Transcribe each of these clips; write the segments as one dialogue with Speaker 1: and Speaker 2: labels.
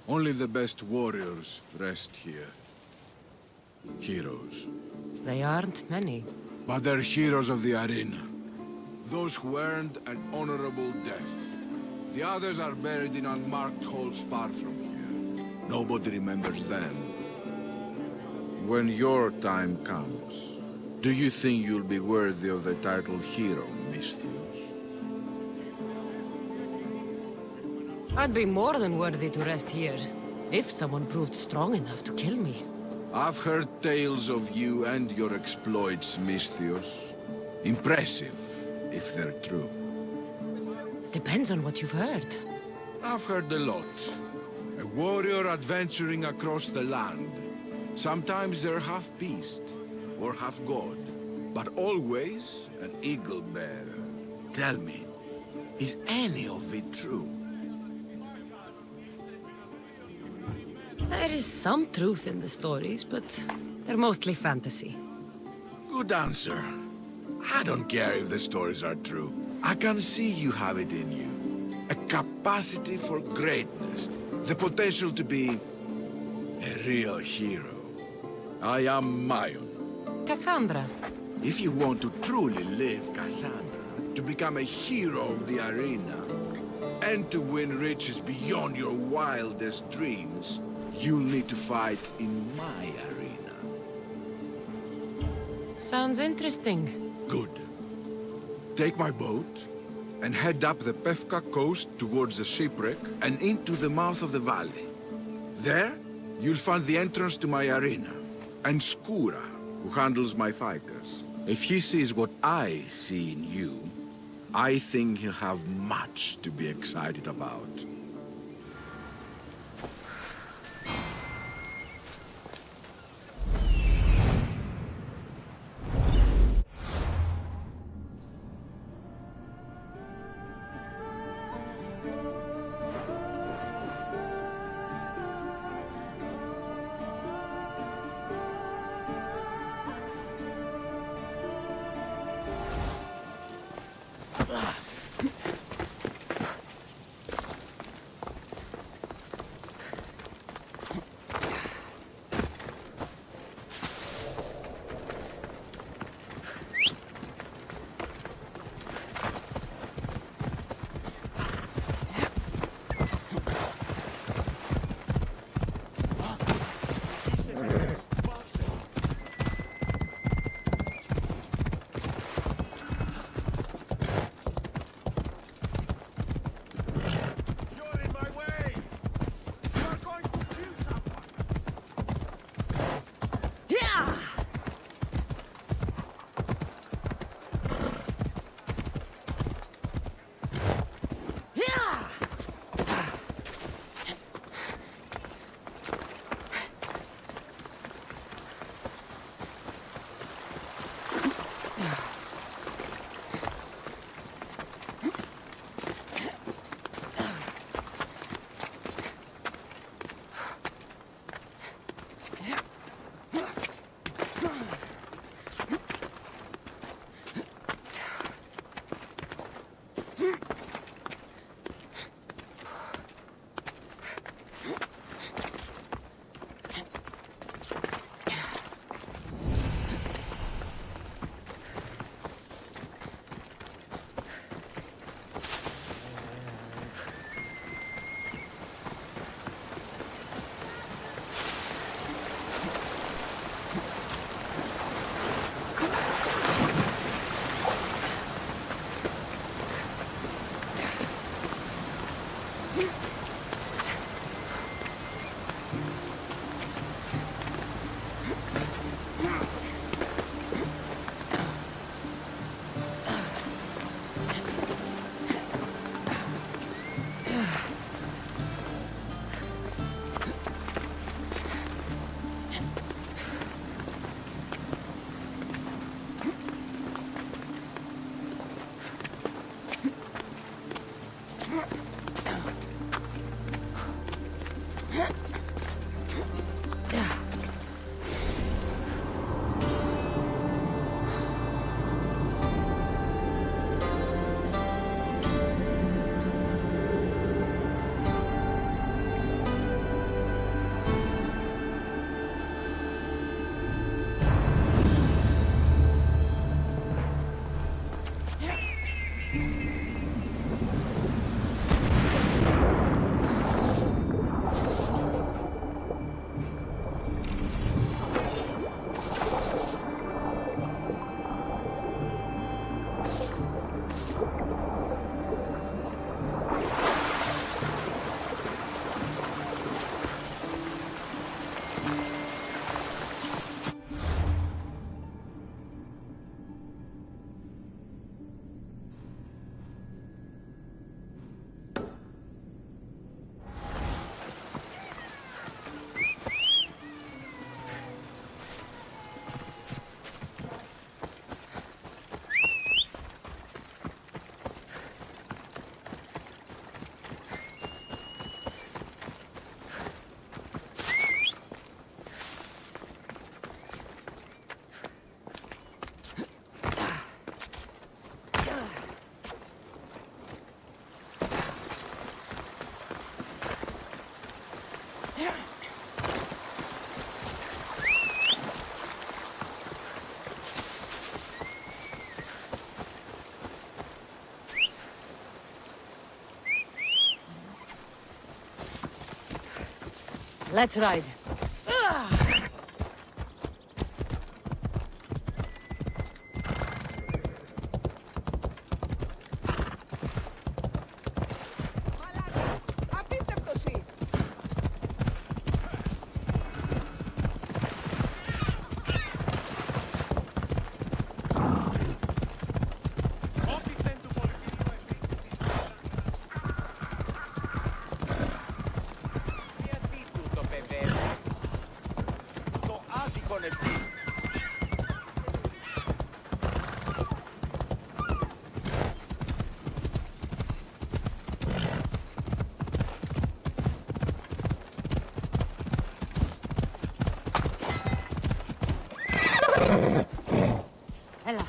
Speaker 1: Only the best warriors rest here. Heroes.
Speaker 2: They aren't many.
Speaker 1: But they're heroes of the arena. Those who earned an honorable death. The others are buried in unmarked holes far from here. Nobody remembers them. When your time comes, do you think you'll be worthy of the title hero, Misthios?
Speaker 2: I'd be more than worthy to rest here, if someone proved strong enough to kill me.
Speaker 1: I've heard tales of you and your exploits, Misthios. Impressive, if they're true.
Speaker 2: Depends on what you've heard.
Speaker 1: I've heard a lot. A warrior adventuring across the land. Sometimes they're half beast, or half god, but always an eagle bearer. Tell me, is any of it true?
Speaker 2: There is some truth in the stories, but they're mostly fantasy.
Speaker 1: Good answer. I don't care if the stories are true. I can see you have it in you. A capacity for greatness. The potential to be a real hero. I am Mayon.
Speaker 2: Cassandra.
Speaker 1: If you want to truly live Cassandra, to become a hero of the arena, and to win riches beyond your wildest dreams, you'll need to fight in my arena.
Speaker 2: Sounds interesting.
Speaker 1: Good. Take my boat and head up the Pefka coast towards the shipwreck and into the mouth of the valley. There, you'll find the entrance to my arena, and Skura, who handles my fighters. If he sees what I see in you, I think he'll have much to be excited about.
Speaker 2: Let's ride. Ella.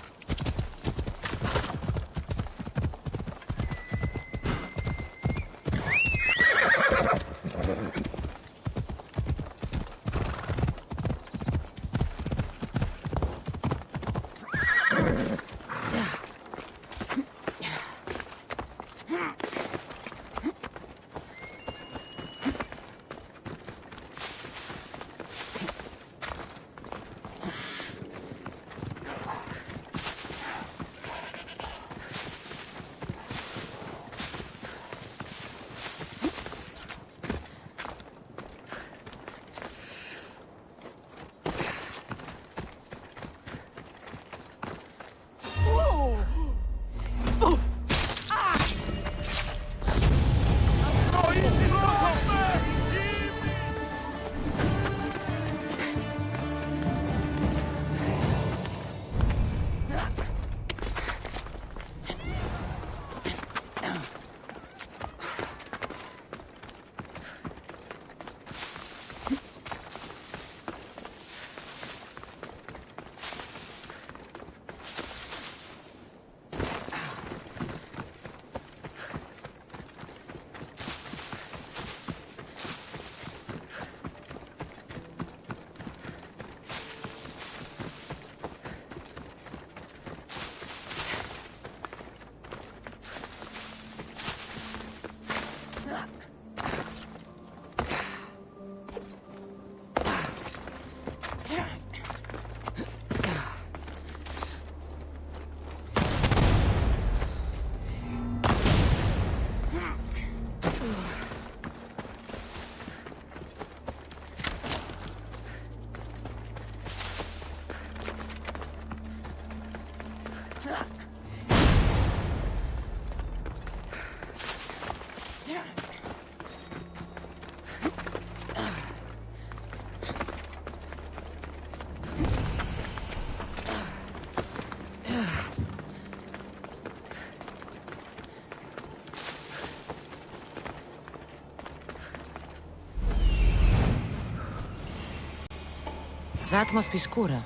Speaker 2: That must be Skura.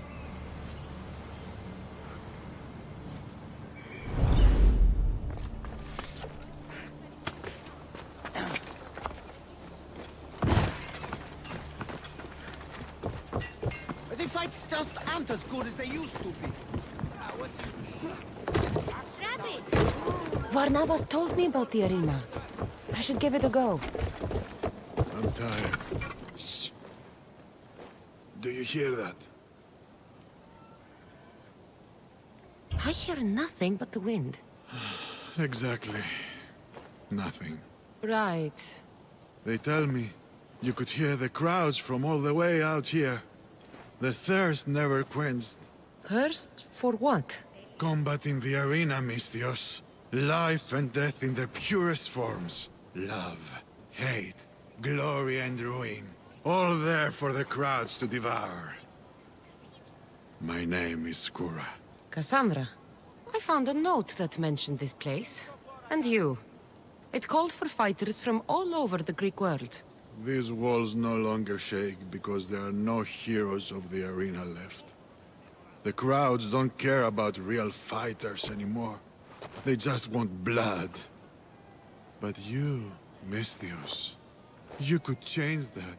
Speaker 3: The fights just aren't as good as they used to be.
Speaker 4: Rabbit!
Speaker 2: Varnavas told me about the arena. I should give it a go.
Speaker 1: I'm tired. Shh. Do you hear that?
Speaker 2: I hear nothing but the wind.
Speaker 1: Exactly. Nothing.
Speaker 2: Right.
Speaker 1: They tell me you could hear the crowds from all the way out here. The thirst never quenched.
Speaker 2: Thirst for what?
Speaker 1: Combat in the arena, Misthios. Life and death in their purest forms. Love, hate, glory and ruin. All there for the crowds to devour. My name is Skura.
Speaker 2: Cassandra. I found a note that mentioned this place. And you. It called for fighters from all over the Greek world.
Speaker 1: These walls no longer shake because there are no heroes of the arena left. The crowds don't care about real fighters anymore. They just want blood. But you, Misthios, you could change that.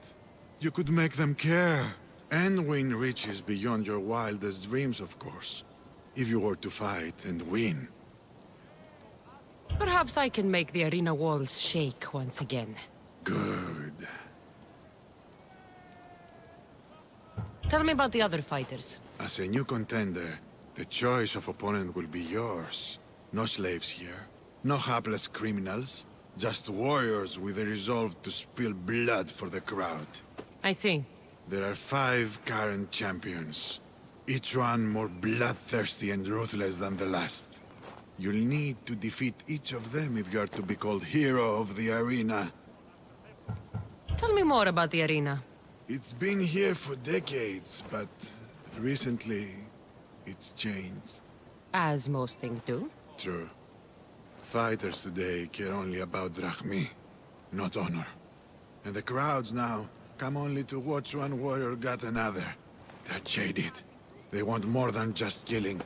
Speaker 1: You could make them care. And win riches beyond your wildest dreams, of course. If you were to fight and win.
Speaker 2: Perhaps I can make the arena walls shake once again.
Speaker 1: Good.
Speaker 2: Tell me about the other fighters.
Speaker 1: As a new contender, the choice of opponent will be yours. No slaves here. No hapless criminals. Just warriors with a resolve to spill blood for the crowd.
Speaker 2: I see.
Speaker 1: There are 5 current champions. Each one more bloodthirsty and ruthless than the last. You'll need to defeat each of them if you are to be called hero of the arena.
Speaker 2: Tell me more about the arena.
Speaker 1: It's been here for decades, but recently it's changed.
Speaker 2: As most things do.
Speaker 1: True. Fighters today care only about drachmi, not honor. And the crowds now come only to watch one warrior gut another. They're jaded. They want more than just killing.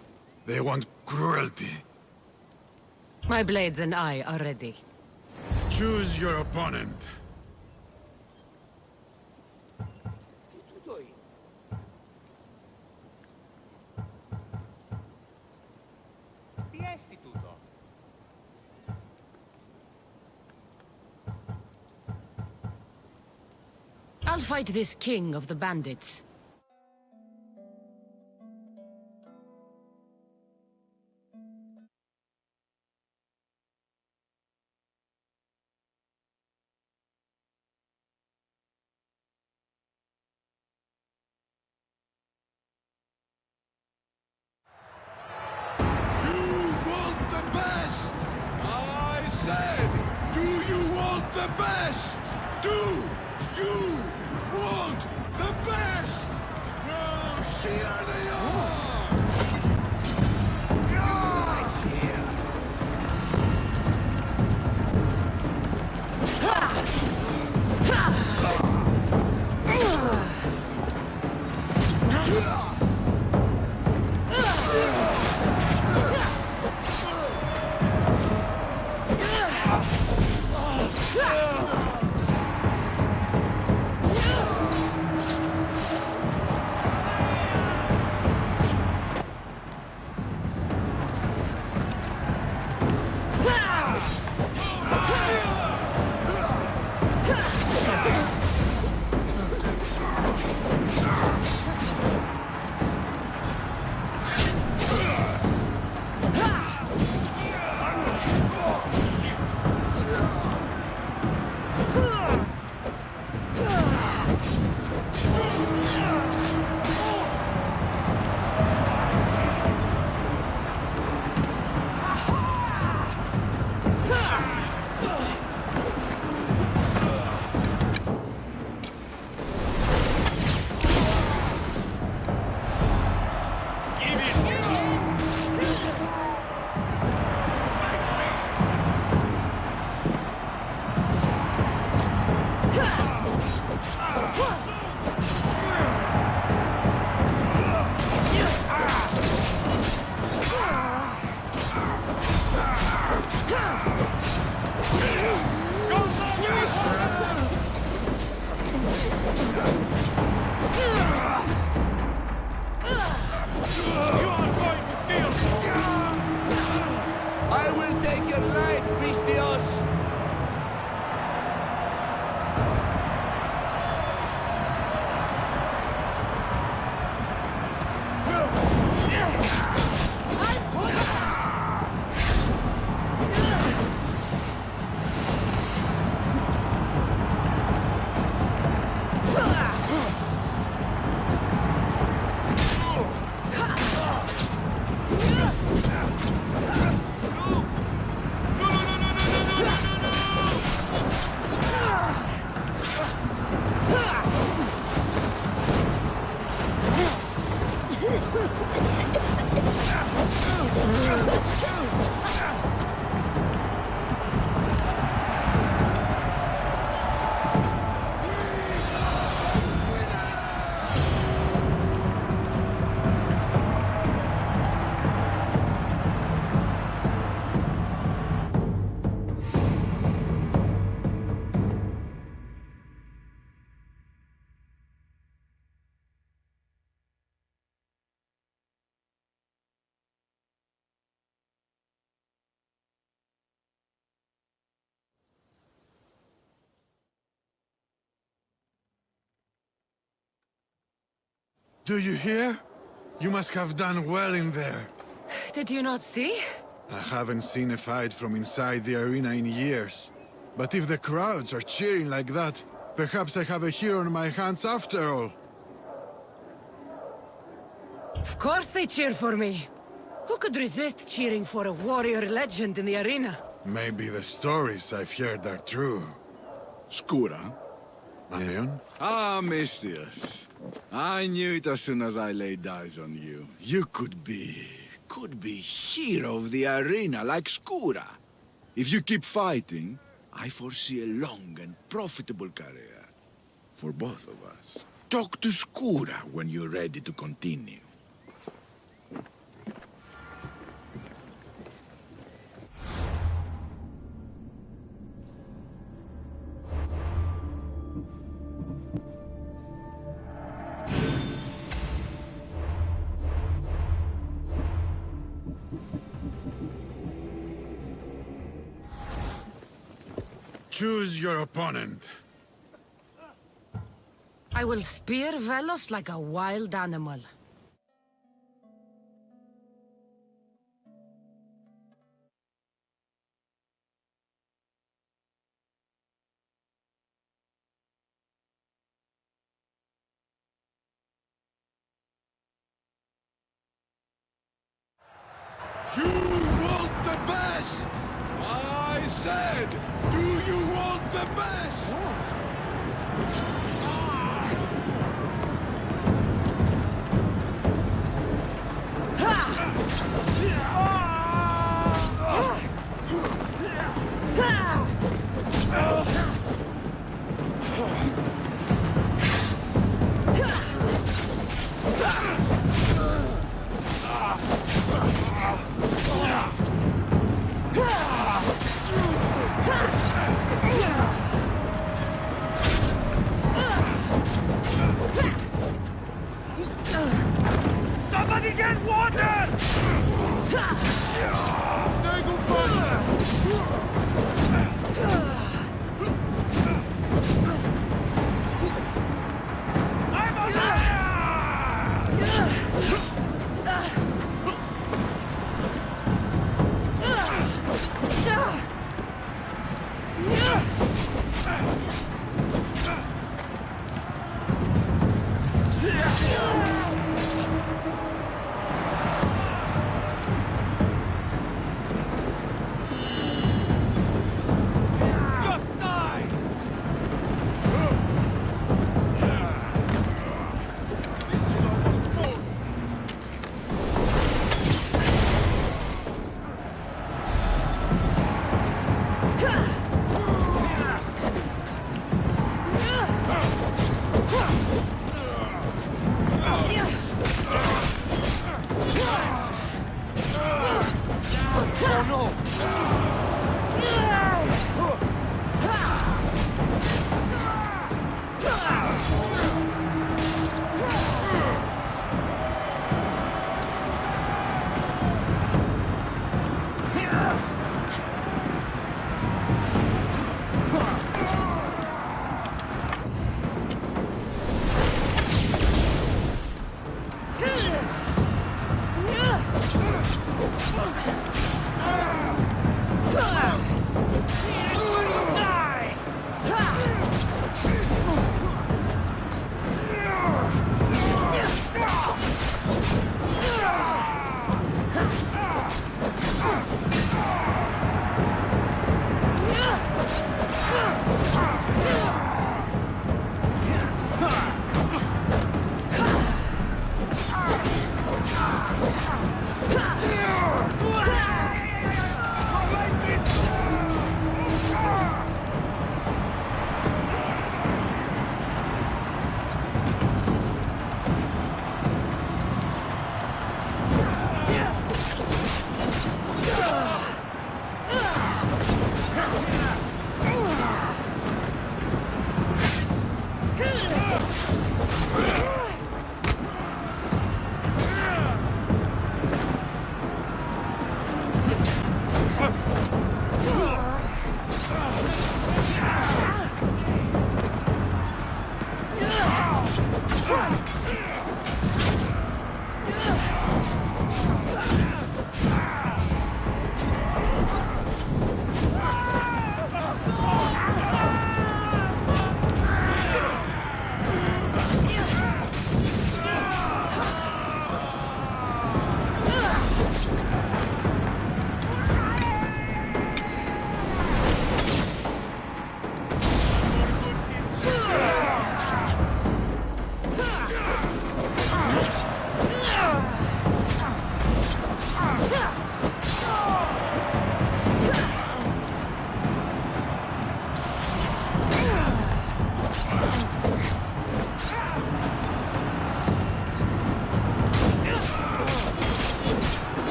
Speaker 1: They want cruelty.
Speaker 2: My blades and I are ready.
Speaker 1: Choose your opponent.
Speaker 2: I'll fight this king of the bandits.
Speaker 1: Do you want the best? Do you want the best? Well, here they are!
Speaker 4: Do you hear? You must have done well in there.
Speaker 2: Did you not see?
Speaker 4: I haven't seen a fight from inside the arena in years. But if the crowds are cheering like that, perhaps I have a hero on my hands after all.
Speaker 2: Of course they cheer for me. Who could resist cheering for a warrior legend in the arena?
Speaker 4: Maybe the stories I've heard are true.
Speaker 1: Skura?
Speaker 4: Leon?
Speaker 1: Ah, Mistius. I knew it as soon as I laid eyes on you. You could be hero of the arena like Skura. If you keep fighting, I foresee a long and profitable career. For both of us. Talk to Skura when you're ready to continue.
Speaker 4: Choose your opponent.
Speaker 2: I will spear Velos like a wild animal.
Speaker 1: You want the best! I said, do you want the best?
Speaker 3: Somebody get water! I'm just die! This is almost full. Oh no!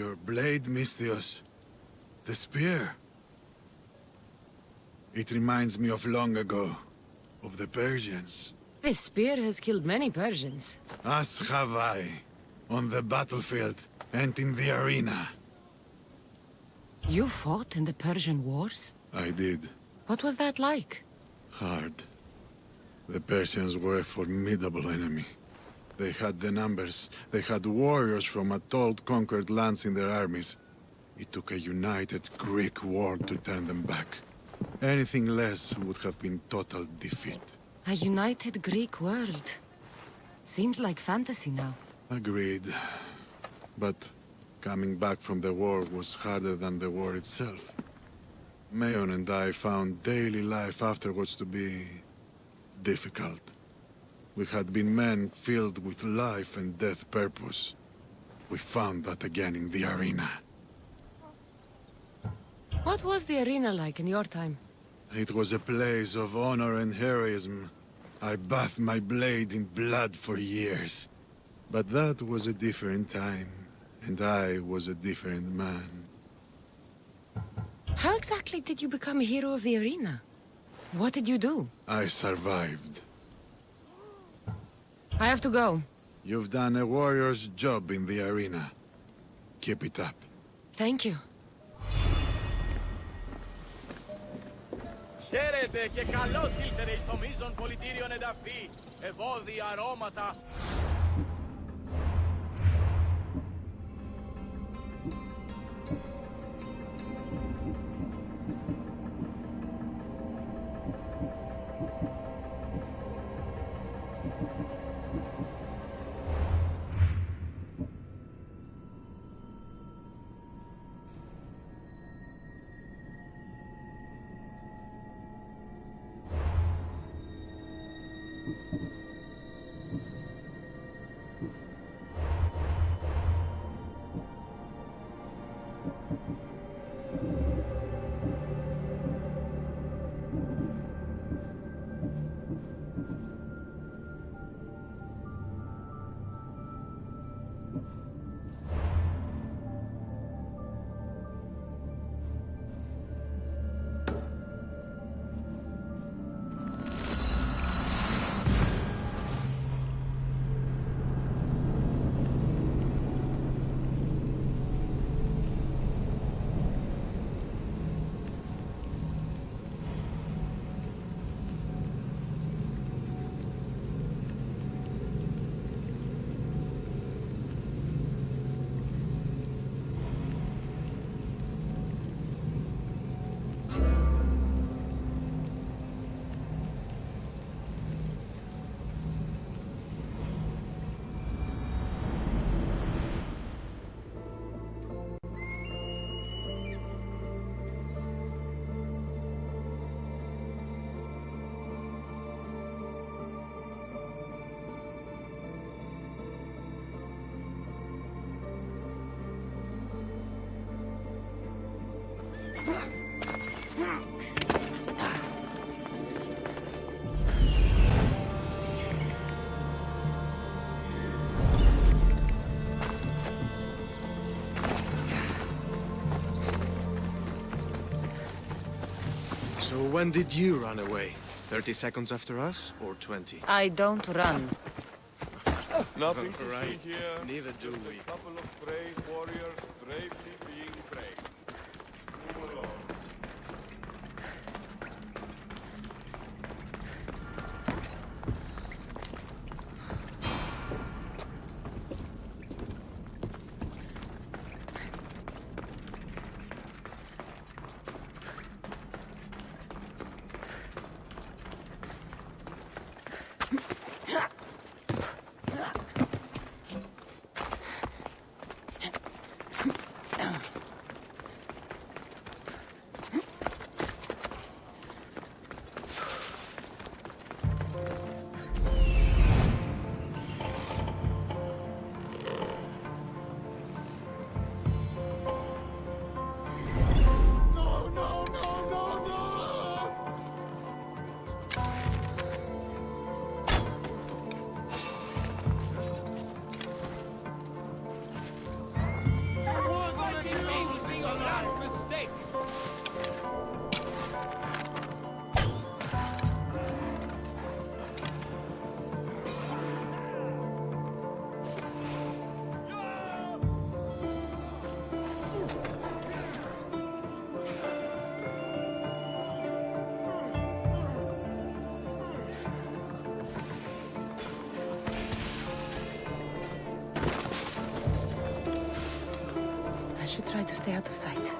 Speaker 4: Your blade, Misthios. The spear. It reminds me of long ago, of the Persians.
Speaker 2: This spear has killed many Persians.
Speaker 4: As have I, on the battlefield and in the arena.
Speaker 2: You fought in the Persian wars?
Speaker 4: I did.
Speaker 2: What was that like?
Speaker 4: Hard. The Persians were a formidable enemy. They had the numbers. They had warriors from Atoll conquered lands in their armies. It took a united Greek war to turn them back. Anything less would have been total defeat.
Speaker 2: A united Greek world. Seems like fantasy now.
Speaker 4: Agreed. But coming back from the war was harder than the war itself. Mayon and I found daily life afterwards to be difficult. We had been men filled with life and death purpose. We found that again in the arena.
Speaker 2: What was the arena like in your time?
Speaker 4: It was a place of honor and heroism. I bathed my blade in blood for years. But that was a different time, and I was a different man.
Speaker 2: How exactly did you become a hero of the arena? What did you do?
Speaker 4: I survived.
Speaker 2: I have to go.
Speaker 4: You've done a warrior's job in the arena. Keep it up.
Speaker 2: Thank you.
Speaker 3: Χαίρετε και καλώς ήλθετε στο μείζον πολιτήριον εδαφή. Ευώδη αρώματα.
Speaker 5: So when did you run away? 30 seconds after us, or 20?
Speaker 2: I don't run.
Speaker 3: Nothing to
Speaker 5: Right.
Speaker 3: see here.
Speaker 5: Neither do
Speaker 3: Just
Speaker 5: we.
Speaker 3: a couple of brave warriors bravely being brave. Move along.
Speaker 2: should try to stay out of sight.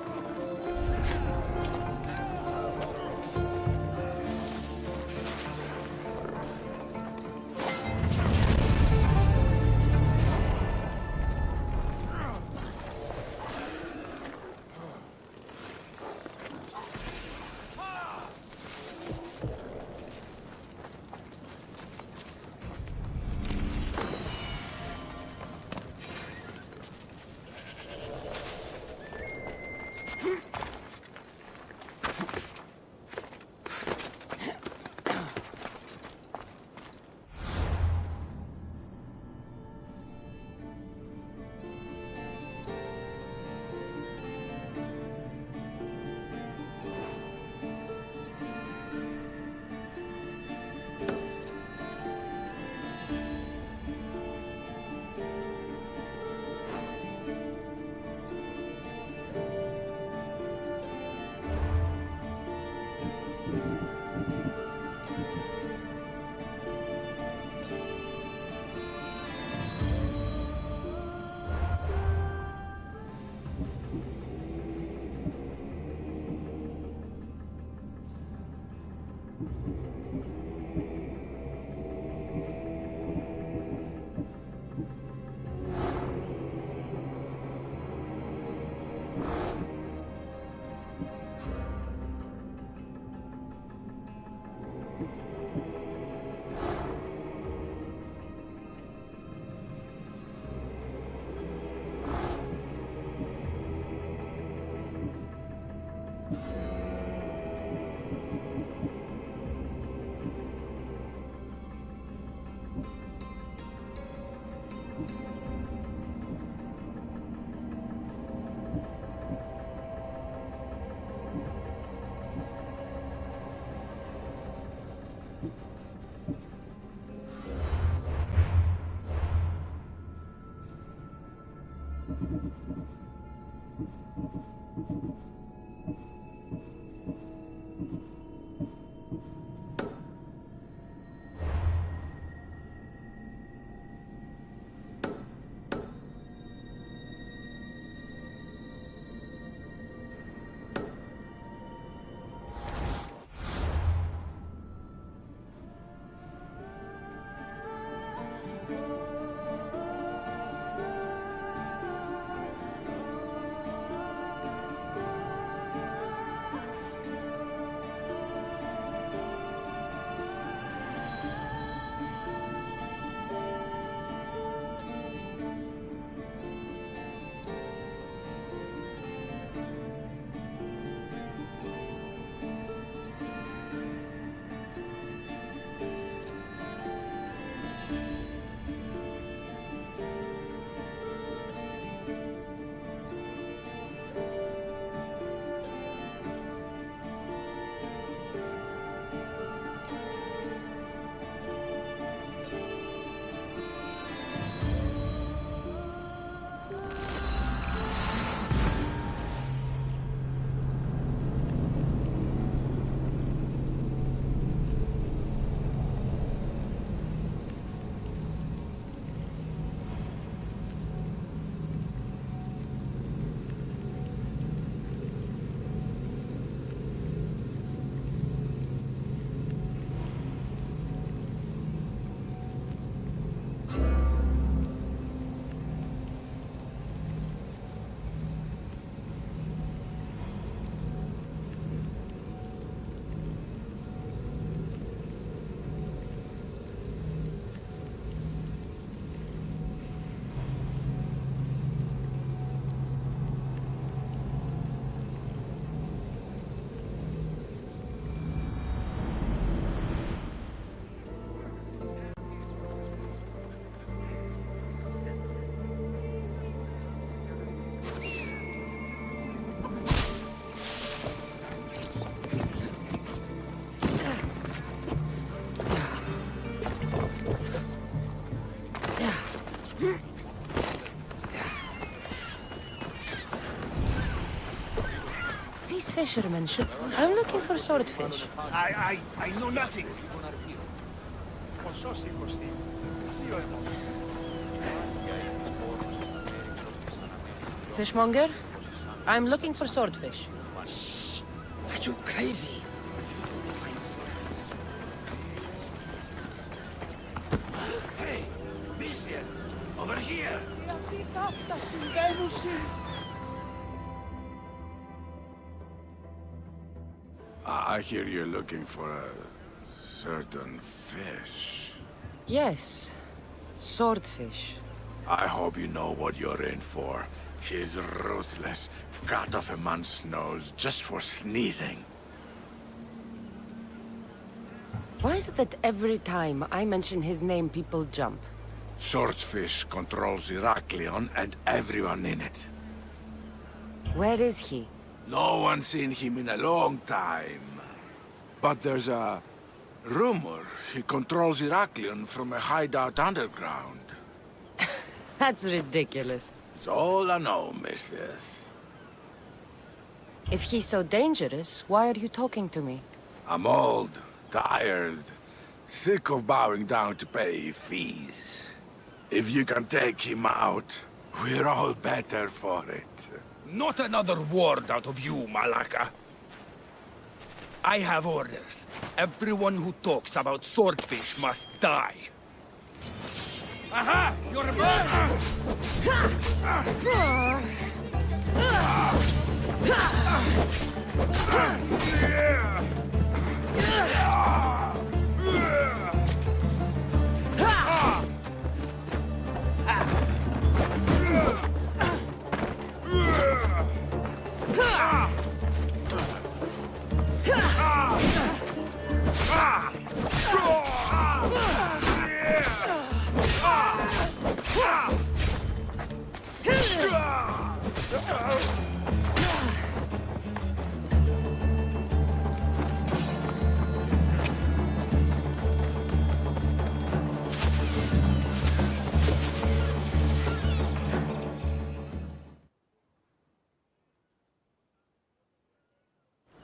Speaker 2: These fishermen should... I'm looking for swordfish.
Speaker 3: I know nothing.
Speaker 2: Fishmonger? I'm looking for swordfish.
Speaker 6: Shh! Are you crazy?
Speaker 3: Hey, misfits! Over here!
Speaker 1: I hear you're looking for a certain fish.
Speaker 2: Yes. Swordfish.
Speaker 1: I hope you know what you're in for. He's ruthless. Cut off a man's nose just for sneezing.
Speaker 2: Why is it that every time I mention his name, people jump?
Speaker 1: Swordfish controls Heraklion and everyone in it.
Speaker 2: Where is he?
Speaker 1: No one's seen him in a long time. But there's a rumor he controls Heraklion from a hideout underground.
Speaker 2: That's ridiculous.
Speaker 1: It's all I know, mistress.
Speaker 2: If he's so dangerous, why are you talking to me?
Speaker 1: I'm old, tired, sick of bowing down to pay fees. If you can take him out, we're all better for it.
Speaker 6: Not another word out of you, Malaka. I have orders. Everyone who talks about swordfish must die. Aha! You're burned!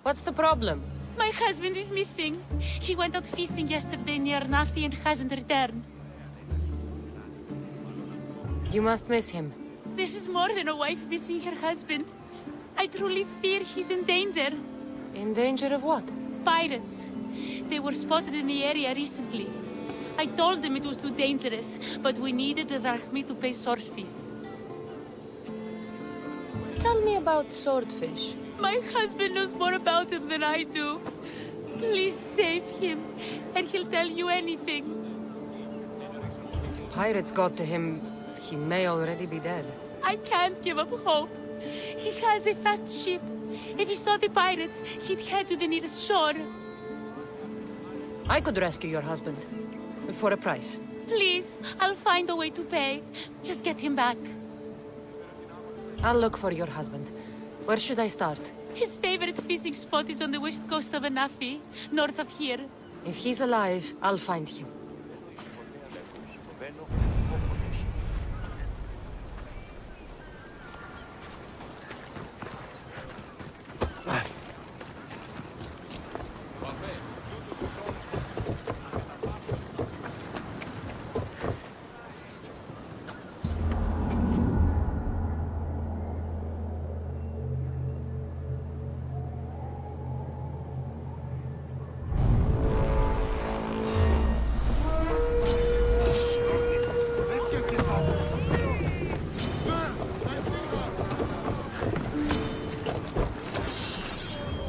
Speaker 2: What's the problem?
Speaker 7: My husband is missing. He went out fishing yesterday near Nafi and hasn't returned.
Speaker 2: You must miss him.
Speaker 7: This is more than a wife missing her husband. I truly fear he's in danger.
Speaker 2: In danger of what?
Speaker 7: Pirates. They were spotted in the area recently. I told them it was too dangerous, but we needed the drachmi to pay swordfish.
Speaker 2: Tell me about swordfish.
Speaker 7: My husband knows more about him than I do. Please save him, and he'll tell you anything.
Speaker 2: If pirates got to him, he may already be dead.
Speaker 7: I can't give up hope. He has a fast ship. If he saw the pirates, he'd head to the nearest shore.
Speaker 2: I could rescue your husband. For a price.
Speaker 7: Please, I'll find a way to pay. Just get him back.
Speaker 2: I'll look for your husband. Where should I start?
Speaker 7: His favorite fishing spot is on the west coast of Anafi, north of here.
Speaker 2: If he's alive, I'll find him.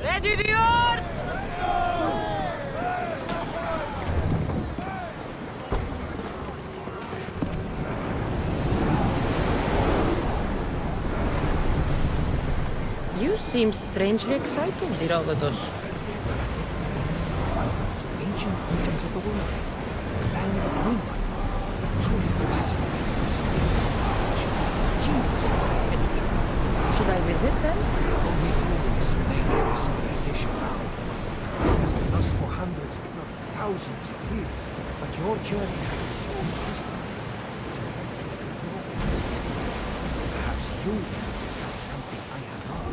Speaker 2: Ready the oars! You seem strangely excited, Herodotus.
Speaker 8: Ancient regions of the world, the land of the blue ones, truly fascinating mysterious geniuses are hidden there.
Speaker 2: Should I visit them?
Speaker 8: Only ruins remain of their civilization now. It has been lost for hundreds, if not thousands of years, but your journey has its own history. Perhaps you can discover something I have not.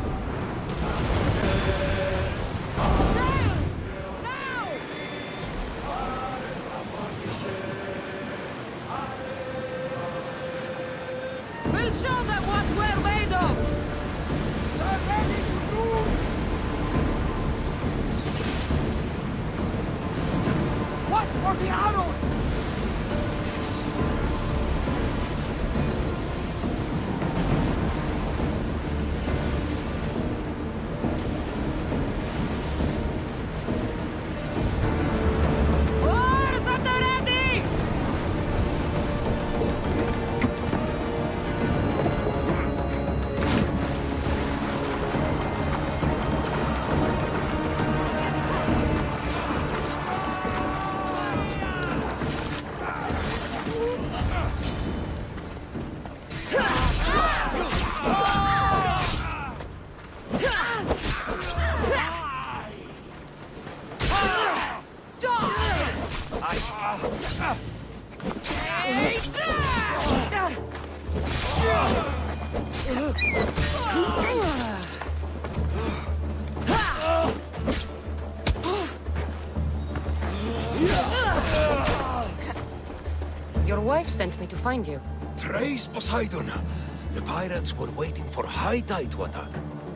Speaker 2: We'll show them what we're made of!
Speaker 8: For the arrows!
Speaker 2: Oars at the ready! Your wife sent me to find you.
Speaker 6: Praise Poseidon! The pirates were waiting for high tide to attack.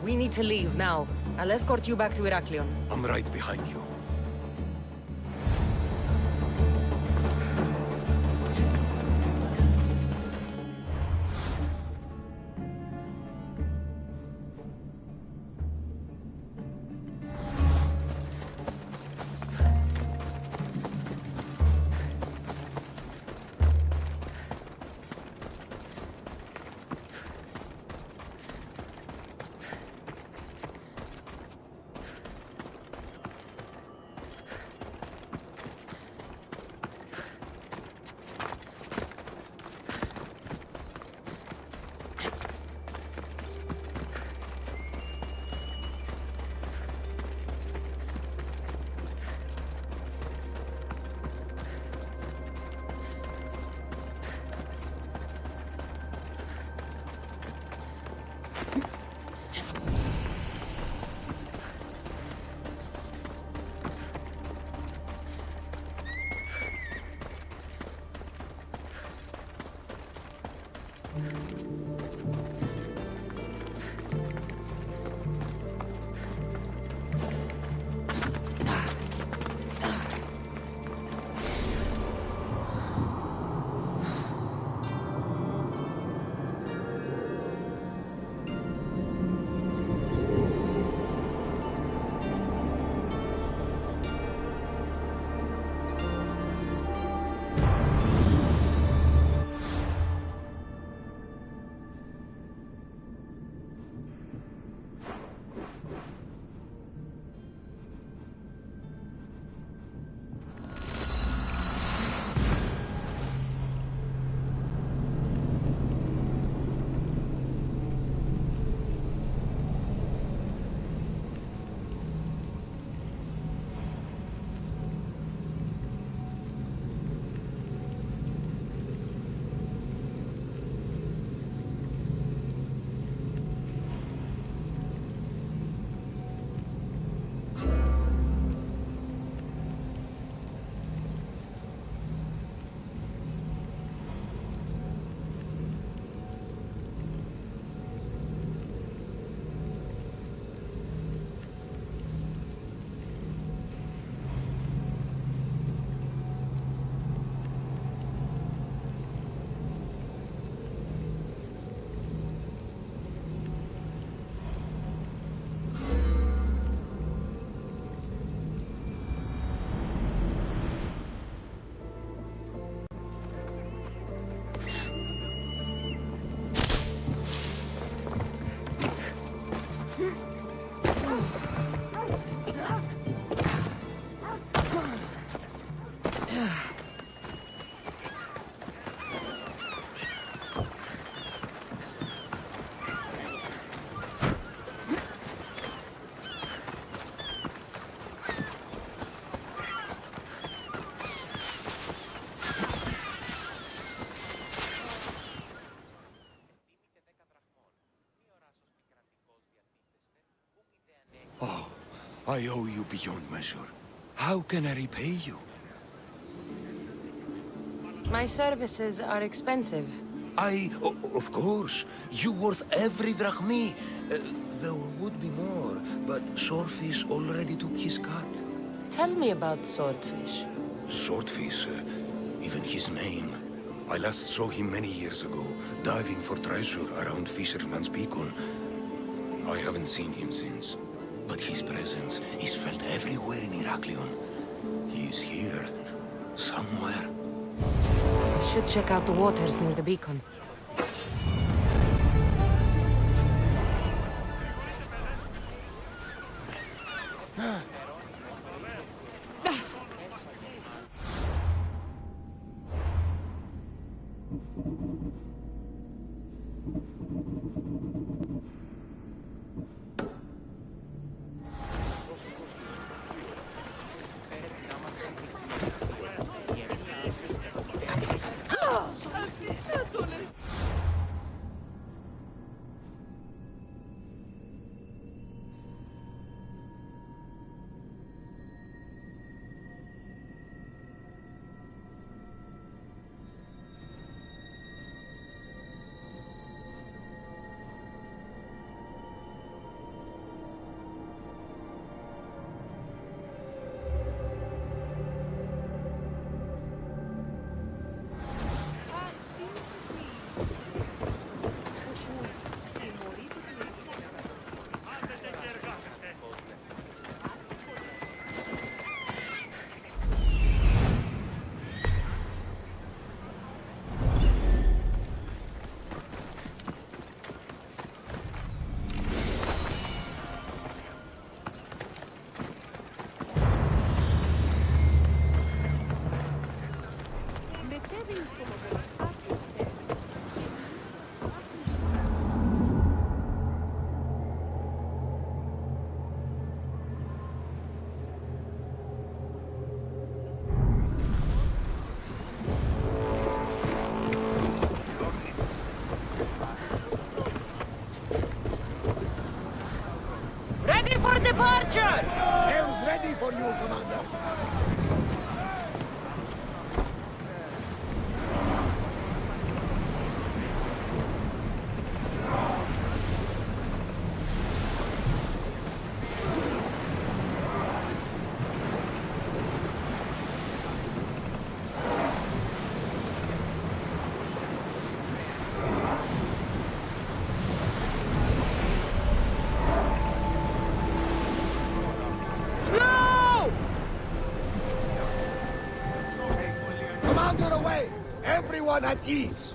Speaker 2: We need to leave now. I'll escort you back to Heraklion.
Speaker 6: I'm right behind you. I owe you beyond measure. How can I repay you?
Speaker 2: My services are expensive.
Speaker 6: Of course. You worth every drachmi. There would be more, but Swordfish already took his cut.
Speaker 2: Tell me about Swordfish.
Speaker 9: Swordfish, even his name. I last saw him many years ago, diving for treasure around Fisherman's Beacon. I haven't seen him since, but his presence is felt everywhere in Heraklion. He is here, somewhere.
Speaker 2: I should check out the waters near the beacon. Ready for departure!
Speaker 8: Helm's ready for you, Commander. Commander away! Everyone at ease!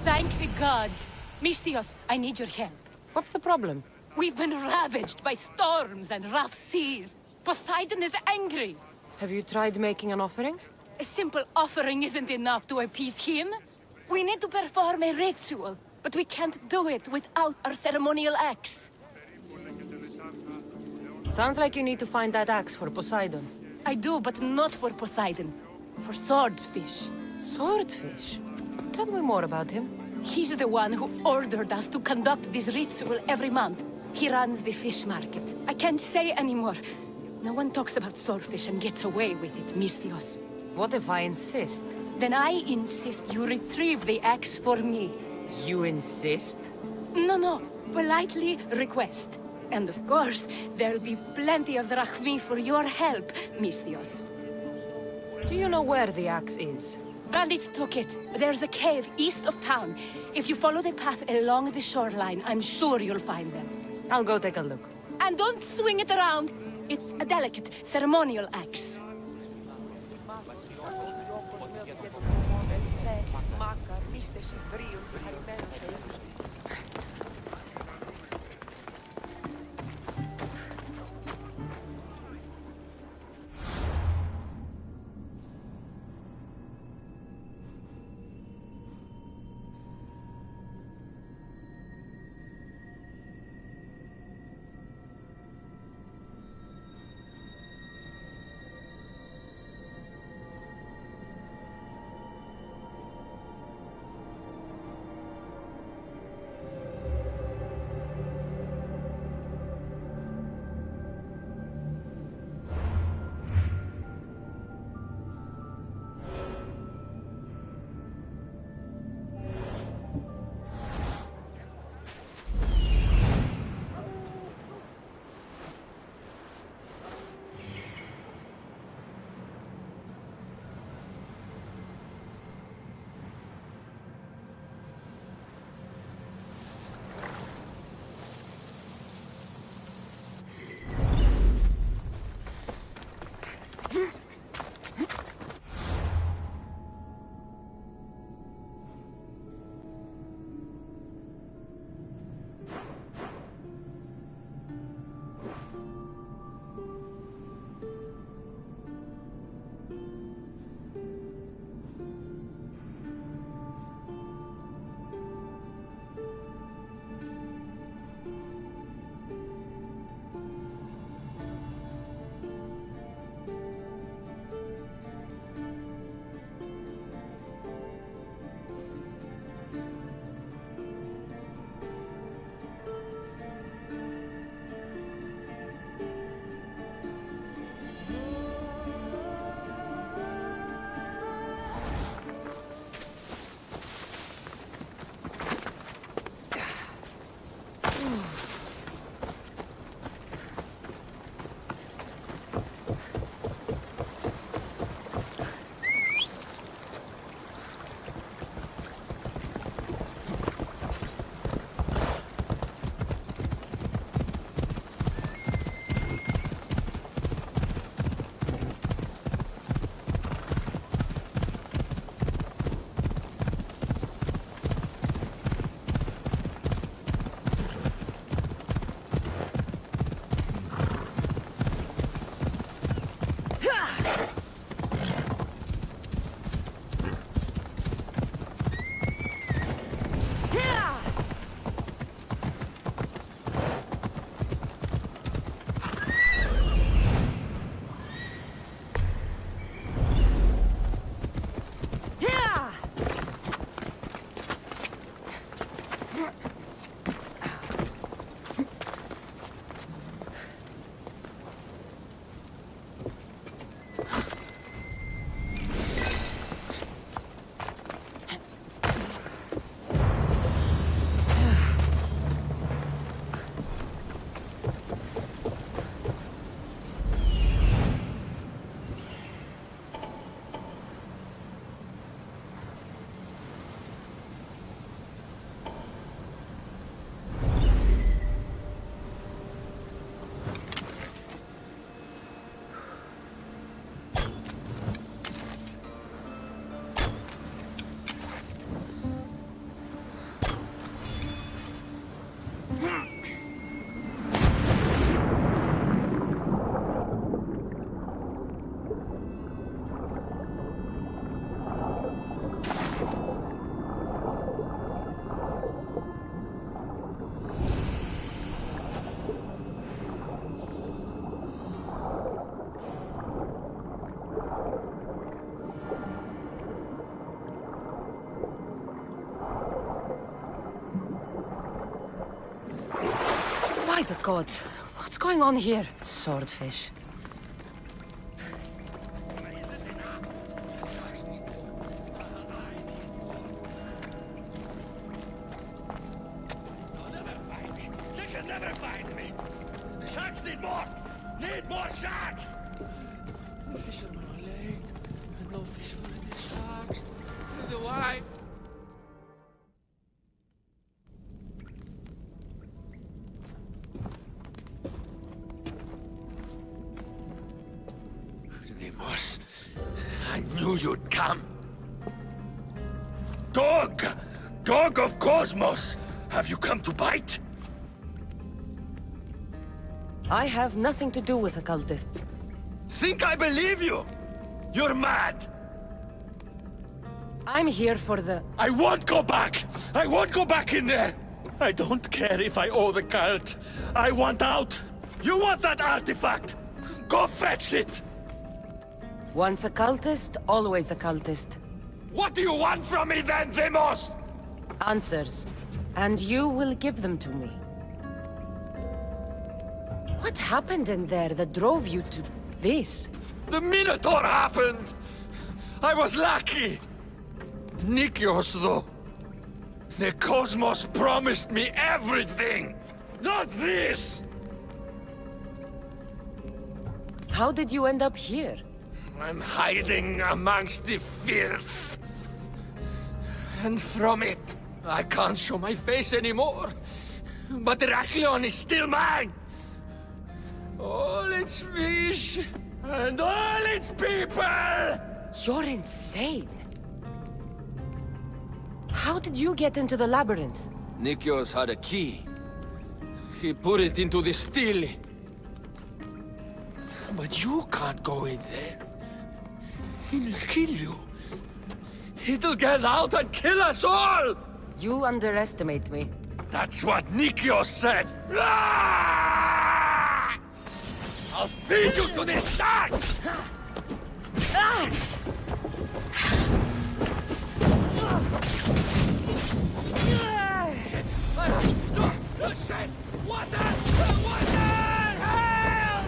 Speaker 7: Thank the gods. Misthios, I need your help.
Speaker 2: What's the problem?
Speaker 7: We've been ravaged by storms and rough seas. Poseidon is angry.
Speaker 2: Have you tried making an offering?
Speaker 7: A simple offering isn't enough to appease him. We need to perform a ritual, but we can't do it without our ceremonial axe.
Speaker 2: Sounds like you need to find that axe for Poseidon.
Speaker 7: I do, but not for Poseidon. For swordfish.
Speaker 2: Swordfish? Tell me more about him.
Speaker 7: He's the one who ordered us to conduct this ritual every month. He runs the fish market. I can't say anymore. No one talks about swordfish and gets away with it, Misthios.
Speaker 2: What if I insist?
Speaker 7: Then I insist you retrieve the axe for me.
Speaker 2: You insist?
Speaker 7: No. Politely request. And of course, there'll be plenty of drachmi for your help, Misthios.
Speaker 2: Do you know where the axe is?
Speaker 7: Bandits took it. There's a cave east of town. If you follow the path along the shoreline, I'm sure you'll find them.
Speaker 2: I'll go take a look.
Speaker 7: And don't swing it around. It's a delicate, ceremonial axe.
Speaker 2: the gods. What's going on here? Swordfish.
Speaker 6: They can never find me! The sharks need more! Need more sharks! The fishermen are late, and no fish for the sharks. The wife. Deimos, I knew you'd come. Dog! Dog of Cosmos! Have you come to bite?
Speaker 2: I have nothing to do with occultists.
Speaker 6: Think I believe you? You're mad!
Speaker 2: I'm here for the...
Speaker 6: I won't go back! I won't go back in there! I don't care if I owe the cult. I want out! You want that artifact? Go fetch it!
Speaker 2: Once a cultist, always a cultist.
Speaker 6: What do you want from me then, Deimos?
Speaker 2: Answers. And you will give them to me. What happened in there that drove you to this?
Speaker 6: The Minotaur happened! I was lucky! Nikios, though. The Cosmos promised me everything! Not this!
Speaker 2: How did you end up here?
Speaker 6: I'm hiding amongst the filth. And from it, I can't show my face anymore. But Heraklion is still mine! All its fish, and all its people!
Speaker 2: You're insane. How did you get into the labyrinth?
Speaker 6: Nikios had a key. He put it into the stele. But you can't go in there. He'll kill you. It'll get out and kill us all!
Speaker 2: You underestimate me.
Speaker 6: That's what Nikios said! Ah! I'll feed you to the sharks! No, shit! Water! Water! Help!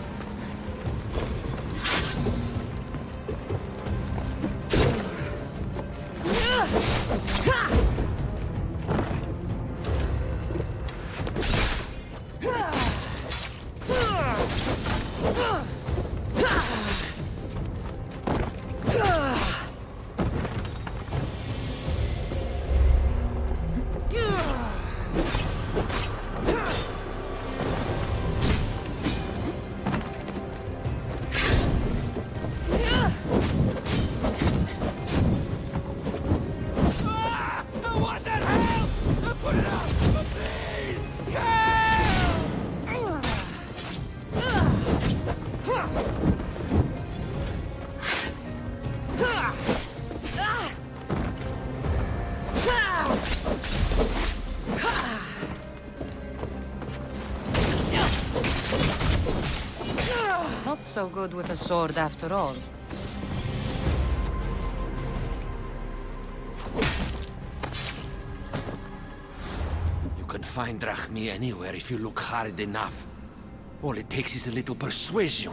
Speaker 2: Not so good with a sword after all.
Speaker 6: You can find Drachmi anywhere if you look hard enough. All it takes is a little persuasion.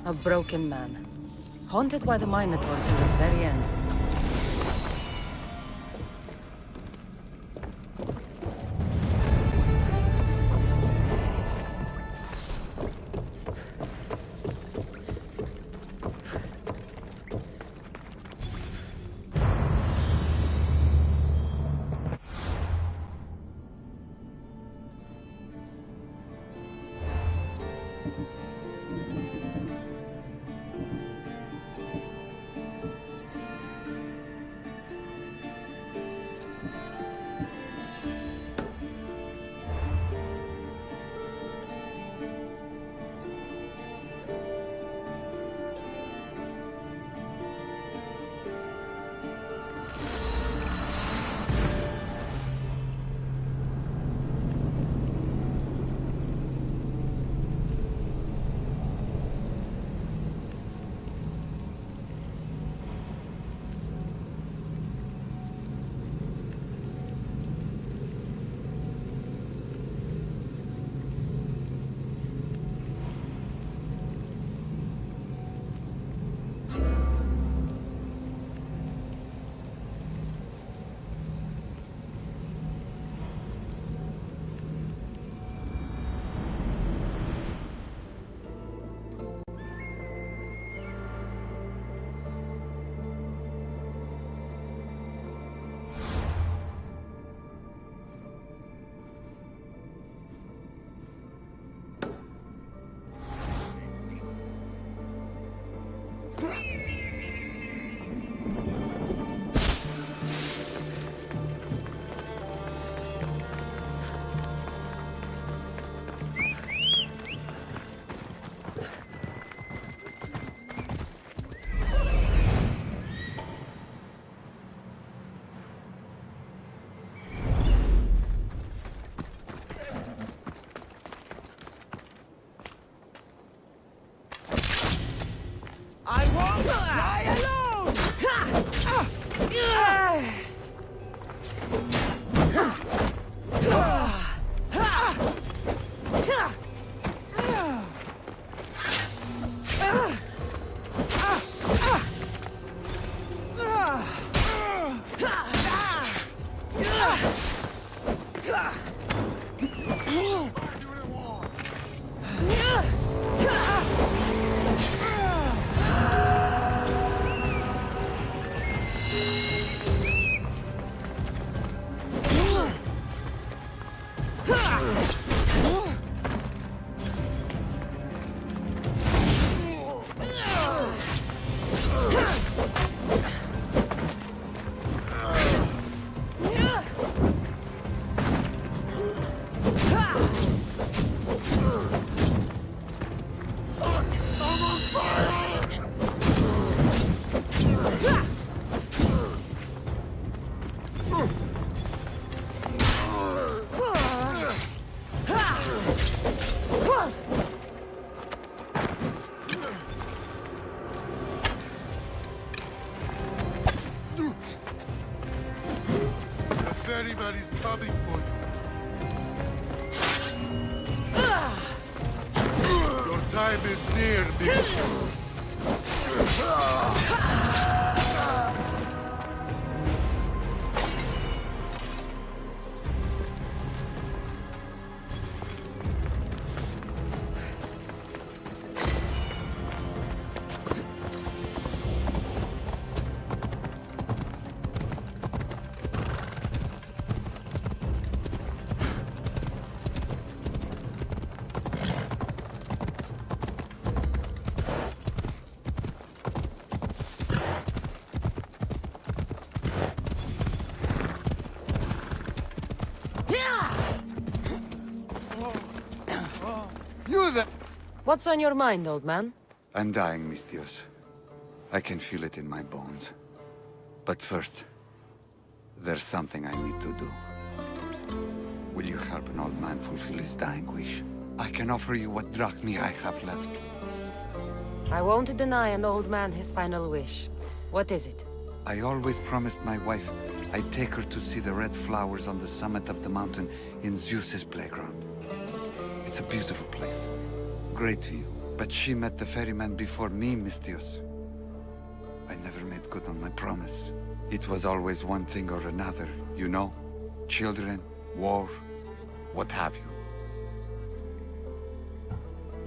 Speaker 2: A broken man. Haunted by the Minotaur to the very end.
Speaker 4: Everybody's coming for you. Your time is near, bitch.
Speaker 10: You there?
Speaker 2: What's on your mind, old man?
Speaker 10: I'm dying, Mistios. I can feel it in my bones. But first, there's something I need to do. Will you help an old man fulfill his dying wish? I can offer you what drachmi I have left.
Speaker 2: I won't deny an old man his final wish. What is it?
Speaker 10: I always promised my wife I'd take her to see the red flowers on the summit of the mountain in Zeus's playground. It's a beautiful place. Great view. But she met the ferryman before me, Mistios. I never made good on my promise. It was always one thing or another, you know? Children, war, what have you.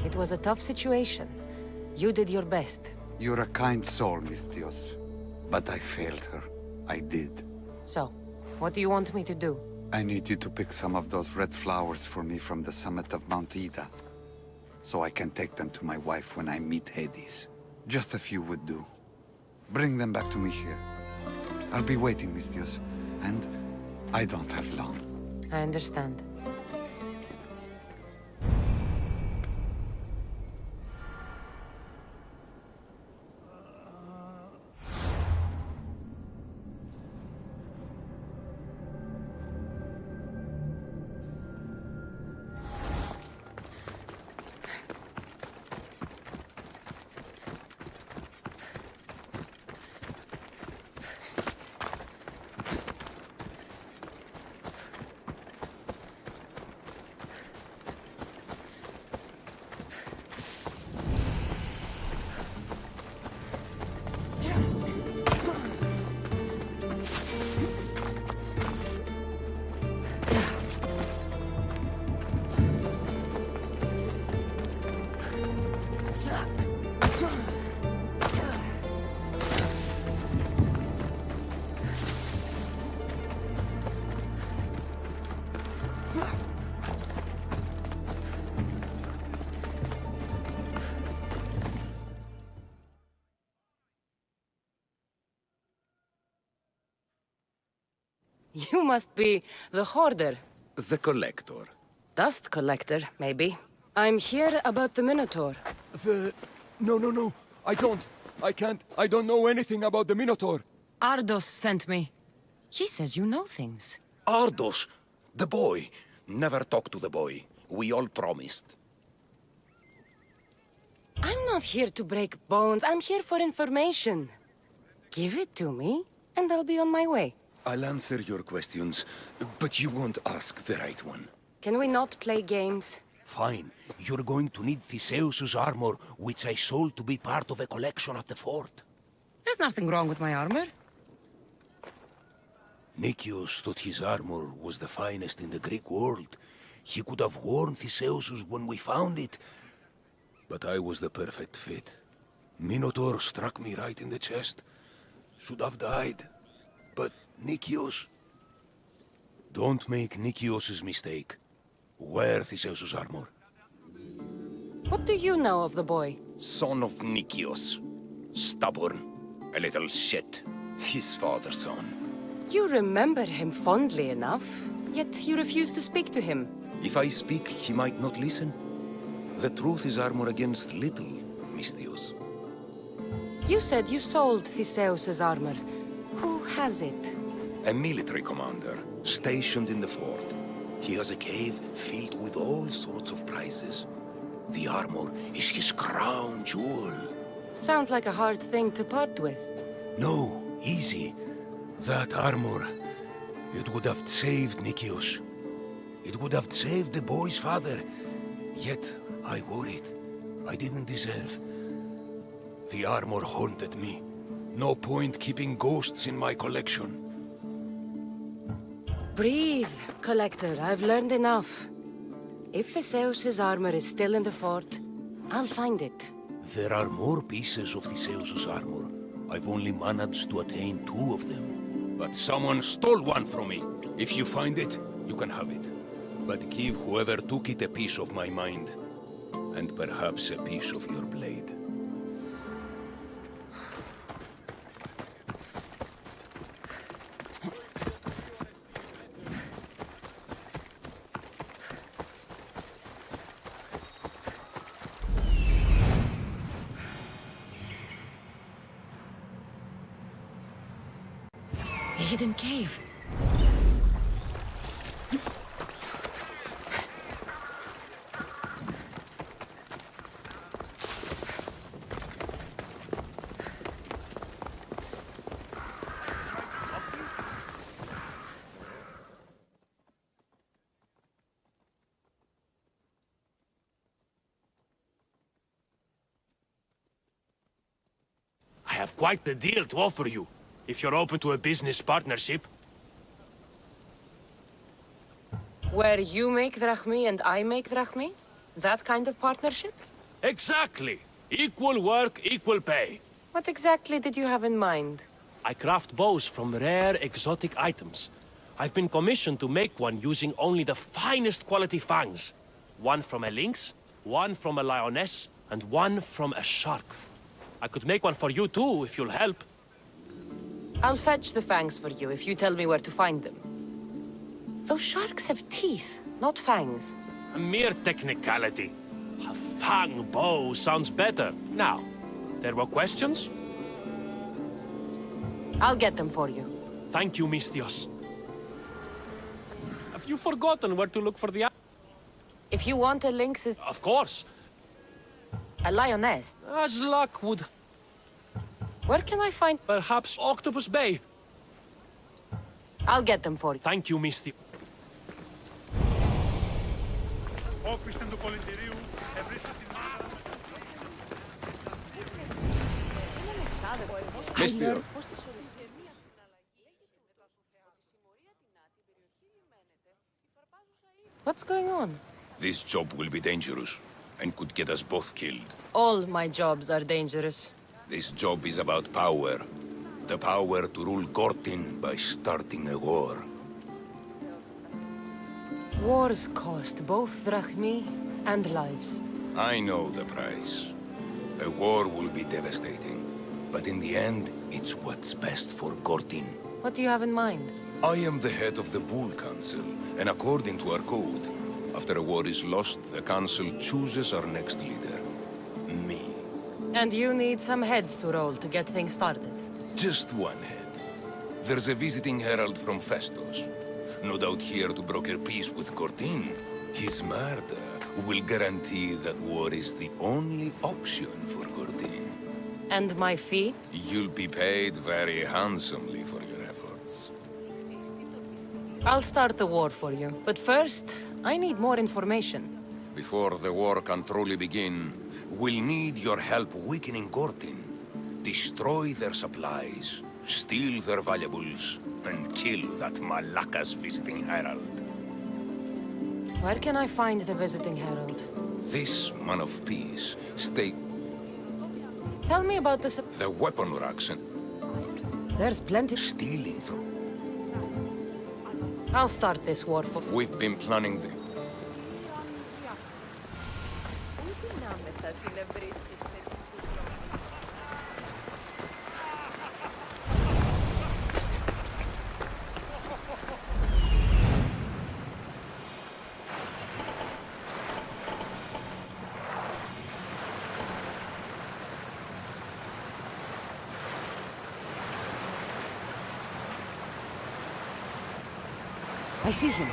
Speaker 2: It was a tough situation. You did your best.
Speaker 10: You're a kind soul, Mistios. But I failed her. I did.
Speaker 2: So, what do you want me to do?
Speaker 10: I need you to pick some of those red flowers for me from the summit of Mount Ida, so I can take them to my wife when I meet Hades. Just a few would do. Bring them back to me here. I'll be waiting, Mistios, and I don't have long.
Speaker 2: I understand. You must be the hoarder.
Speaker 9: The collector.
Speaker 2: Dust collector, maybe. I'm here about the Minotaur.
Speaker 6: No. I don't know anything about the Minotaur.
Speaker 2: Ardos sent me. He says you know things.
Speaker 9: Ardos, the boy. Never talk to the boy. We all promised.
Speaker 2: I'm not here to break bones. I'm here for information. Give it to me, and I'll be on my way.
Speaker 9: I'll answer your questions, but you won't ask the right one.
Speaker 2: Can we not play games?
Speaker 8: Fine. You're going to need Theseus's armor, which I sold to be part of a collection at the fort.
Speaker 2: There's nothing wrong with my armor.
Speaker 8: Nicias thought his armor was the finest in the Greek world.
Speaker 9: He could have worn Theseus' when we found it. But I was the perfect fit. Minotaur struck me right in the chest. Should have died. But Nikios... Don't make Nikios' mistake. Wear Theseus' armor.
Speaker 2: What do you know of the boy?
Speaker 9: Son of Nikios. Stubborn. A little shit. His father's son.
Speaker 2: You remember him fondly enough, yet you refuse to speak to him.
Speaker 9: If I speak, he might not listen. The truth is armor against little, Misthios.
Speaker 2: You said you sold Theseus' armor. Who has it?
Speaker 9: A military commander, stationed in the fort. He has a cave filled with all sorts of prizes. The armor is his crown jewel.
Speaker 2: Sounds like a hard thing to part with.
Speaker 9: No, easy. That armor, it would have saved Nikios. It would have saved the boy's father. Yet, I wore it. I didn't deserve. The armor haunted me. No point keeping ghosts in my collection.
Speaker 2: Breathe, Collector. I've learned enough. If Theseus' armor is still in the fort, I'll find it.
Speaker 9: There are more pieces of Theseus' armor. I've only managed to attain 2 of them. But someone stole one from me. If you find it, you can have it. But give whoever took it a piece of my mind. And perhaps a piece of your blade.
Speaker 2: The hidden cave.
Speaker 3: I have quite the deal to offer you, if you're open to a business partnership.
Speaker 2: Where you make drachmi and I make drachmi? That kind of partnership?
Speaker 3: Exactly. Equal work, equal pay.
Speaker 2: What exactly did you have in mind?
Speaker 3: I craft bows from rare, exotic items. I've been commissioned to make one using only the finest quality fangs. One from a lynx, one from a lioness, and one from a shark. I could make one for you too, if you'll help.
Speaker 2: I'll fetch the fangs for you if you tell me where to find them. Those sharks have teeth, not fangs.
Speaker 3: A mere technicality. A fang bow sounds better. Now, there were questions?
Speaker 2: I'll get them for you.
Speaker 3: Thank you, Misthios. Have you forgotten where to look for the...
Speaker 2: If you want a lynx's...
Speaker 3: Of course.
Speaker 2: A lioness.
Speaker 3: As luck would...
Speaker 2: Where can I find...
Speaker 3: Perhaps Octopus Bay.
Speaker 2: I'll get them for you.
Speaker 3: Thank you, Misty.
Speaker 9: Misthios.
Speaker 2: What's going on?
Speaker 9: This job will be dangerous, and could get us both killed.
Speaker 2: All my jobs are dangerous.
Speaker 9: This job is about power. The power to rule Gortin by starting a war.
Speaker 2: Wars cost both drachmi and lives.
Speaker 9: I know the price. A war will be devastating. But in the end, it's what's best for Gortin.
Speaker 2: What do you have in mind?
Speaker 9: I am the head of the Bull Council, and according to our code, after a war is lost, the Council chooses our next leader. Me.
Speaker 2: And you need some heads to roll to get things started.
Speaker 9: Just one head. There's a visiting herald from Festos. No doubt here to broker peace with Gortin. His murder will guarantee that war is the only option for Gortin.
Speaker 2: And my fee?
Speaker 9: You'll be paid very handsomely for your efforts.
Speaker 2: I'll start the war for you. But first, I need more information.
Speaker 9: Before the war can truly begin, we'll need your help weakening Gortin. Destroy their supplies, steal their valuables, and kill that Malaka's visiting herald.
Speaker 2: Where can I find the visiting herald?
Speaker 9: This man of peace,
Speaker 2: Tell me about the...
Speaker 9: the weapon racks and
Speaker 2: There's plenty...
Speaker 9: stealing from.
Speaker 2: I'll start this war for...
Speaker 9: We've been planning the...
Speaker 2: I see him.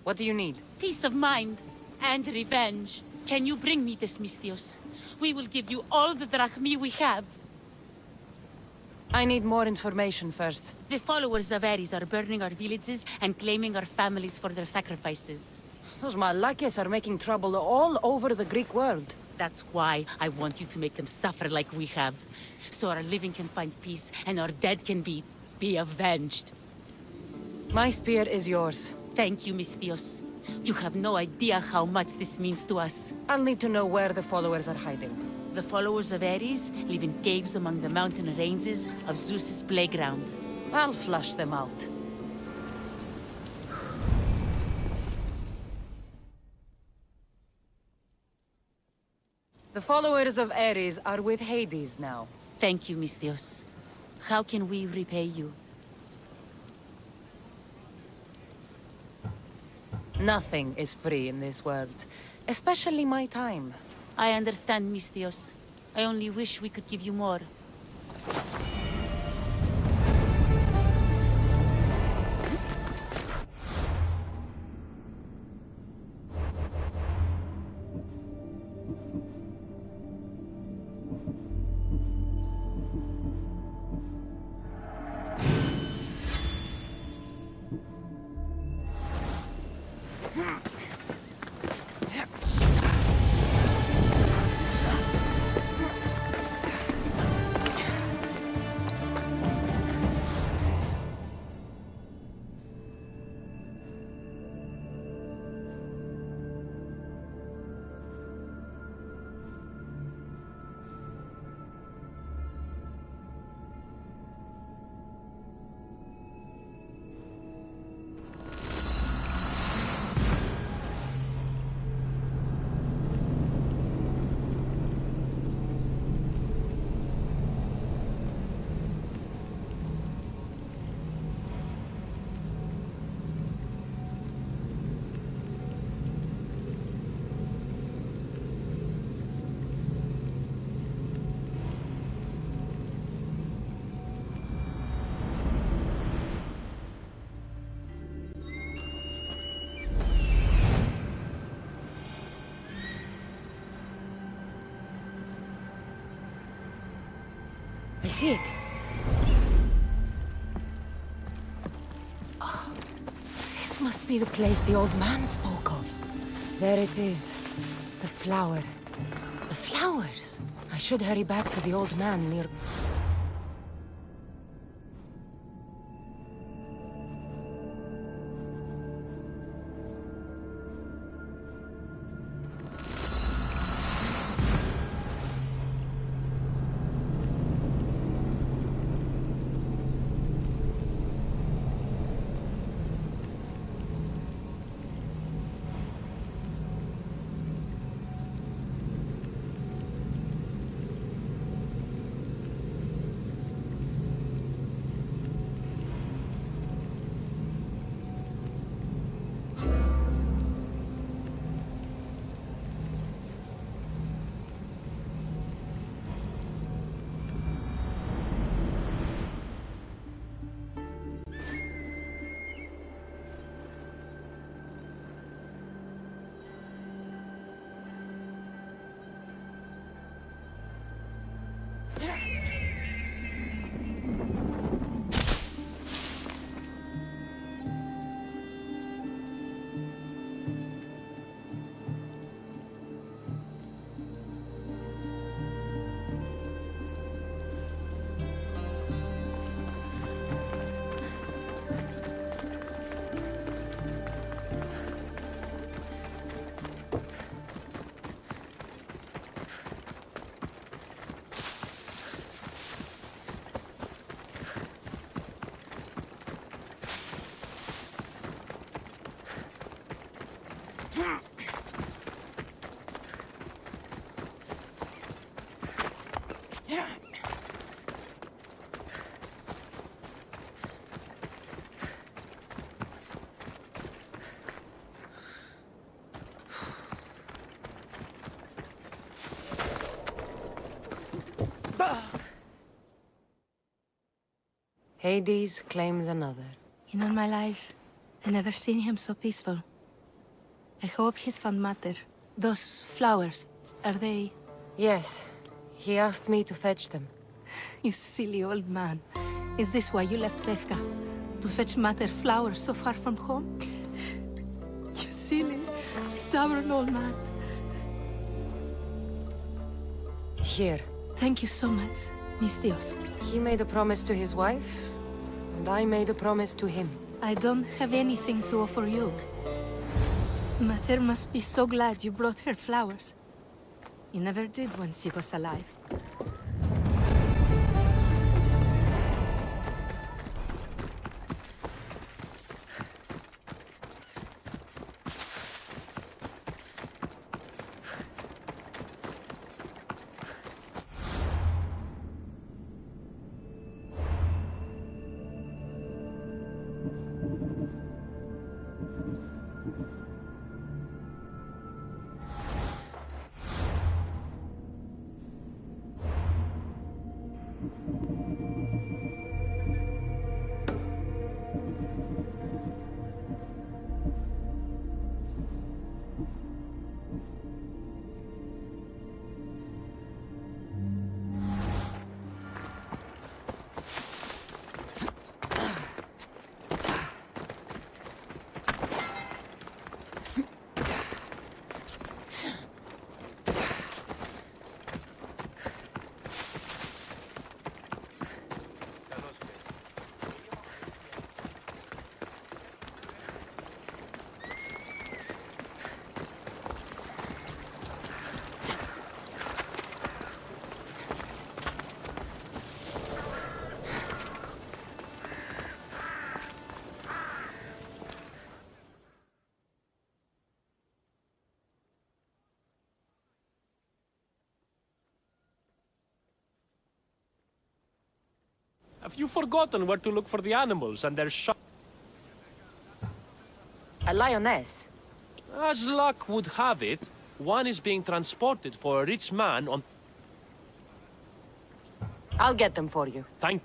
Speaker 2: What do you need?
Speaker 11: Peace of mind and revenge. Can you bring me this, Misthios? We will give you all the drachmi we have.
Speaker 2: I need more information first.
Speaker 11: The followers of Ares are burning our villages and claiming our families for their sacrifices.
Speaker 2: Those Malakes are making trouble all over the Greek world.
Speaker 11: That's why I want you to make them suffer like we have. So our living can find peace and our dead can be avenged.
Speaker 2: My spear is yours.
Speaker 11: Thank you, Misthios. You have no idea how much this means to us.
Speaker 2: I'll need to know where the followers are hiding.
Speaker 11: The followers of Ares live in caves among the mountain ranges of Zeus's playground.
Speaker 2: I'll flush them out. The followers of Ares are with Hades now.
Speaker 11: Thank you, Misthios. How can we repay you?
Speaker 2: Nothing is free in this world, especially my time.
Speaker 11: I understand, Misthios. I only wish we could give you more.
Speaker 2: I see it. Oh, this must be the place the old man spoke of. There it is. The flower. The flowers. I should hurry back to the old man near... Hades claims another.
Speaker 12: In all my life, I never seen him so peaceful. I hope he's found Mater. Those flowers, are they...
Speaker 2: Yes. He asked me to fetch them.
Speaker 12: You silly old man. Is this why you left Befka? To fetch Mater flowers so far from home? You silly, stubborn old man.
Speaker 2: Here.
Speaker 12: Thank you so much, Mis Dios.
Speaker 2: He made a promise to his wife, and I made a promise to him.
Speaker 12: I don't have anything to offer you. Mater must be so glad you brought her flowers. You never did when she was alive.
Speaker 3: Have you forgotten where to look for the animals and their shop?
Speaker 2: A lioness?
Speaker 3: As luck would have it, one is being transported for a rich man on...
Speaker 2: I'll get them for you.
Speaker 3: Thank...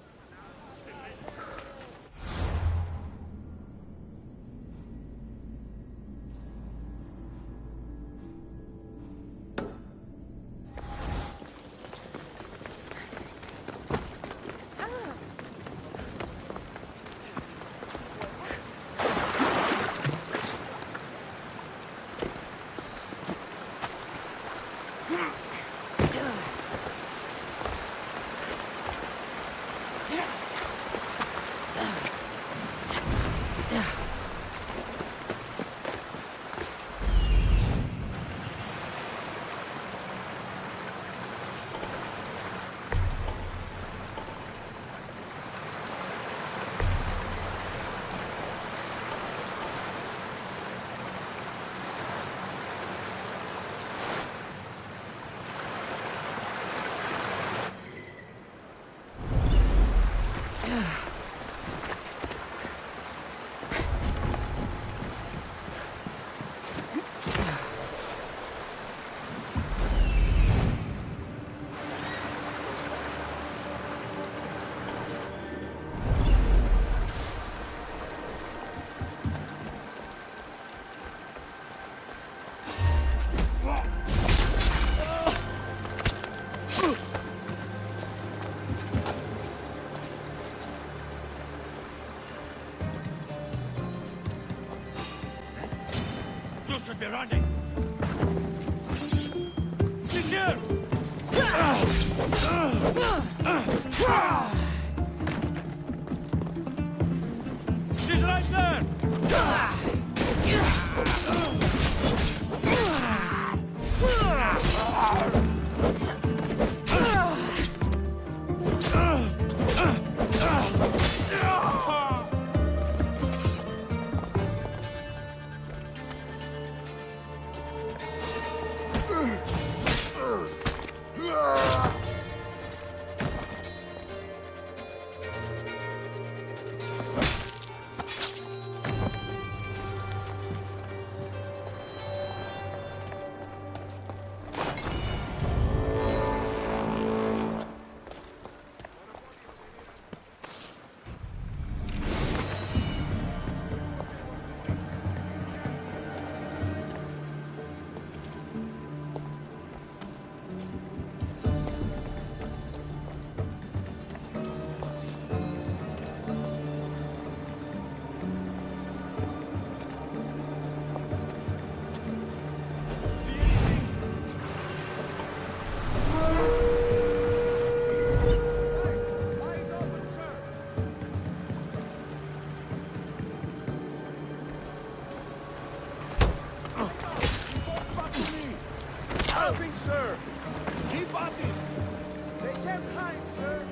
Speaker 6: Be running! She's here! She's right there!
Speaker 8: sir! Keep at it! They can't hide, sir!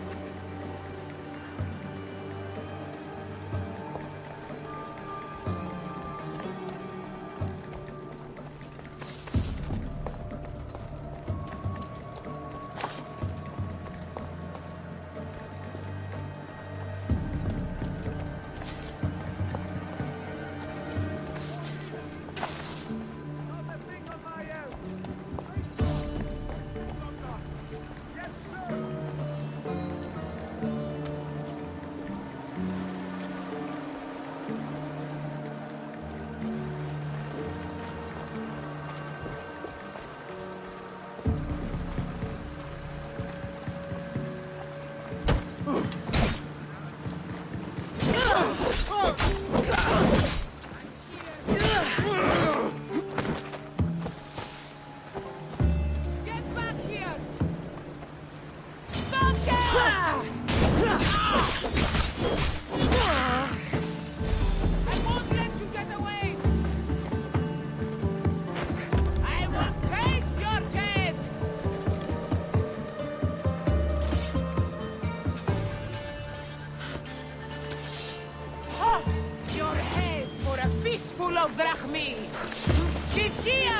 Speaker 11: Of Drachmi! She's here!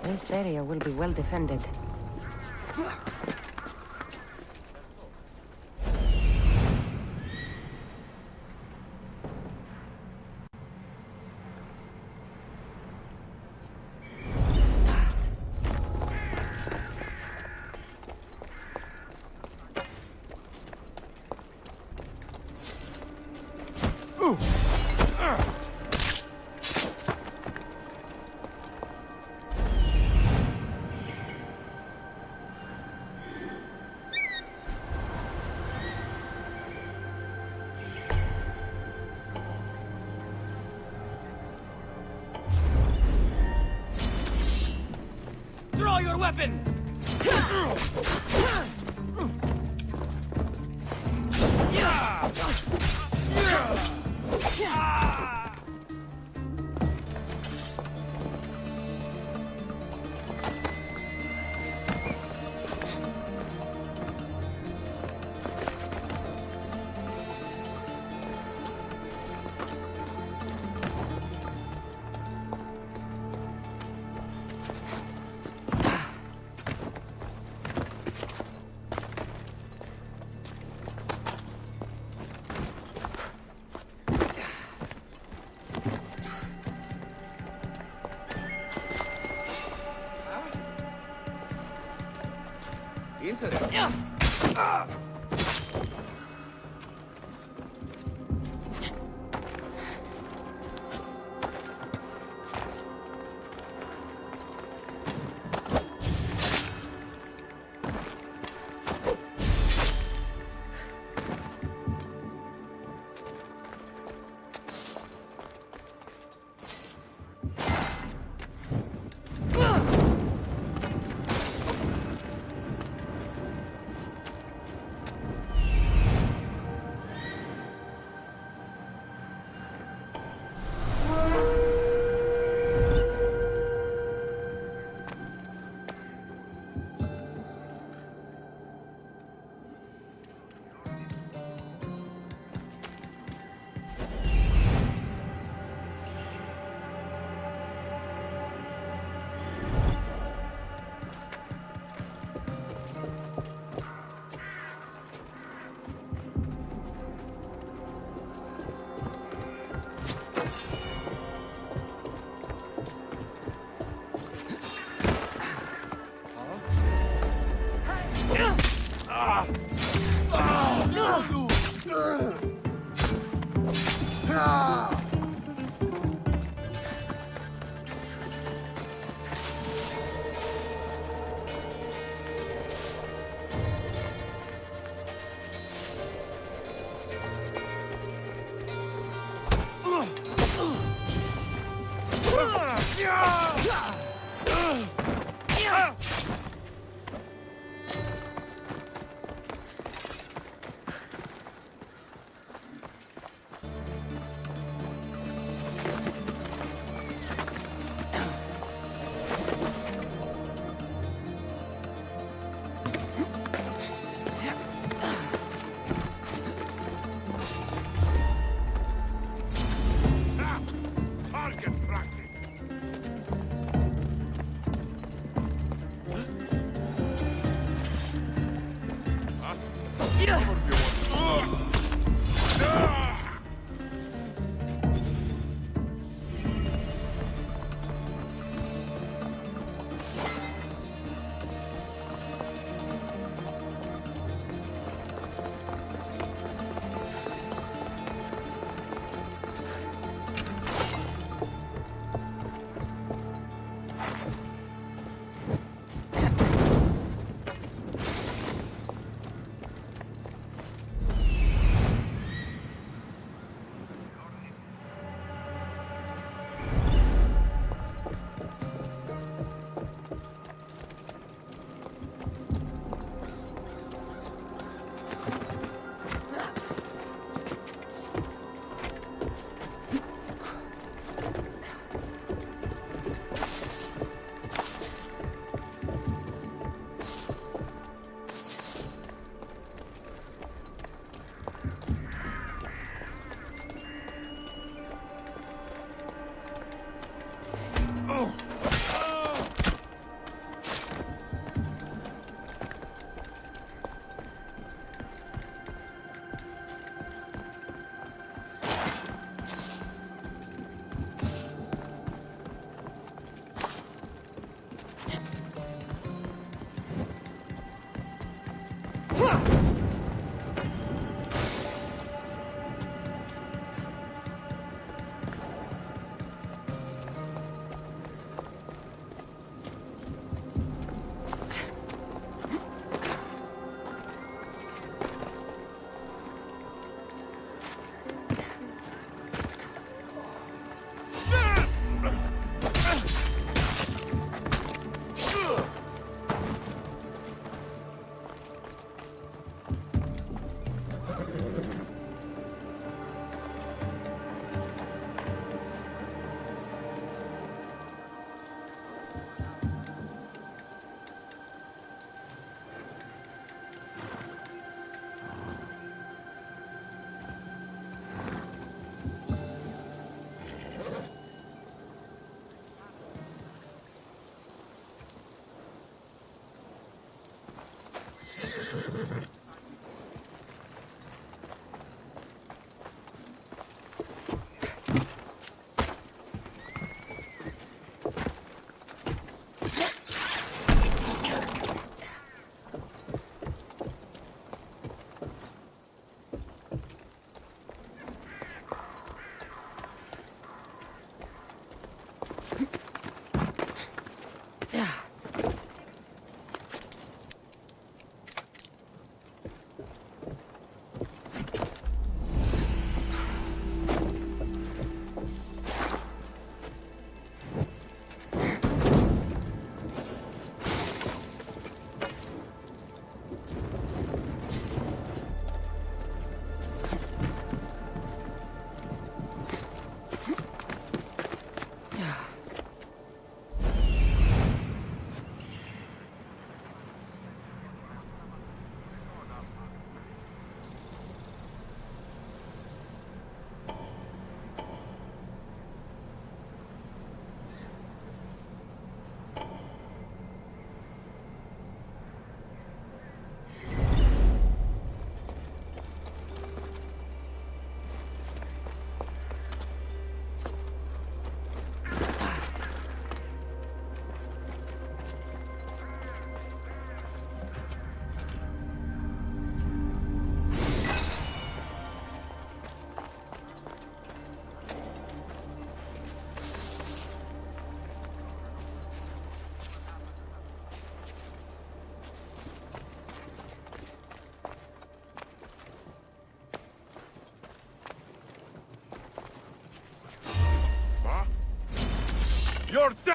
Speaker 2: This area will be well defended.
Speaker 6: Draw your weapon!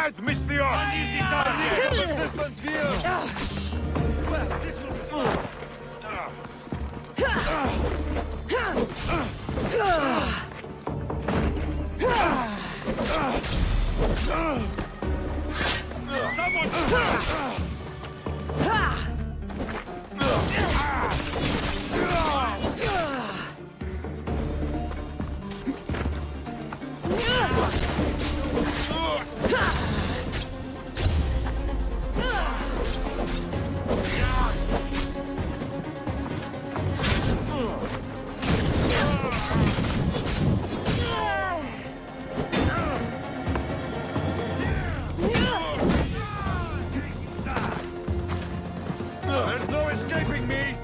Speaker 1: that, Mr. An easy target! Well, this will be fun. There's no escaping me!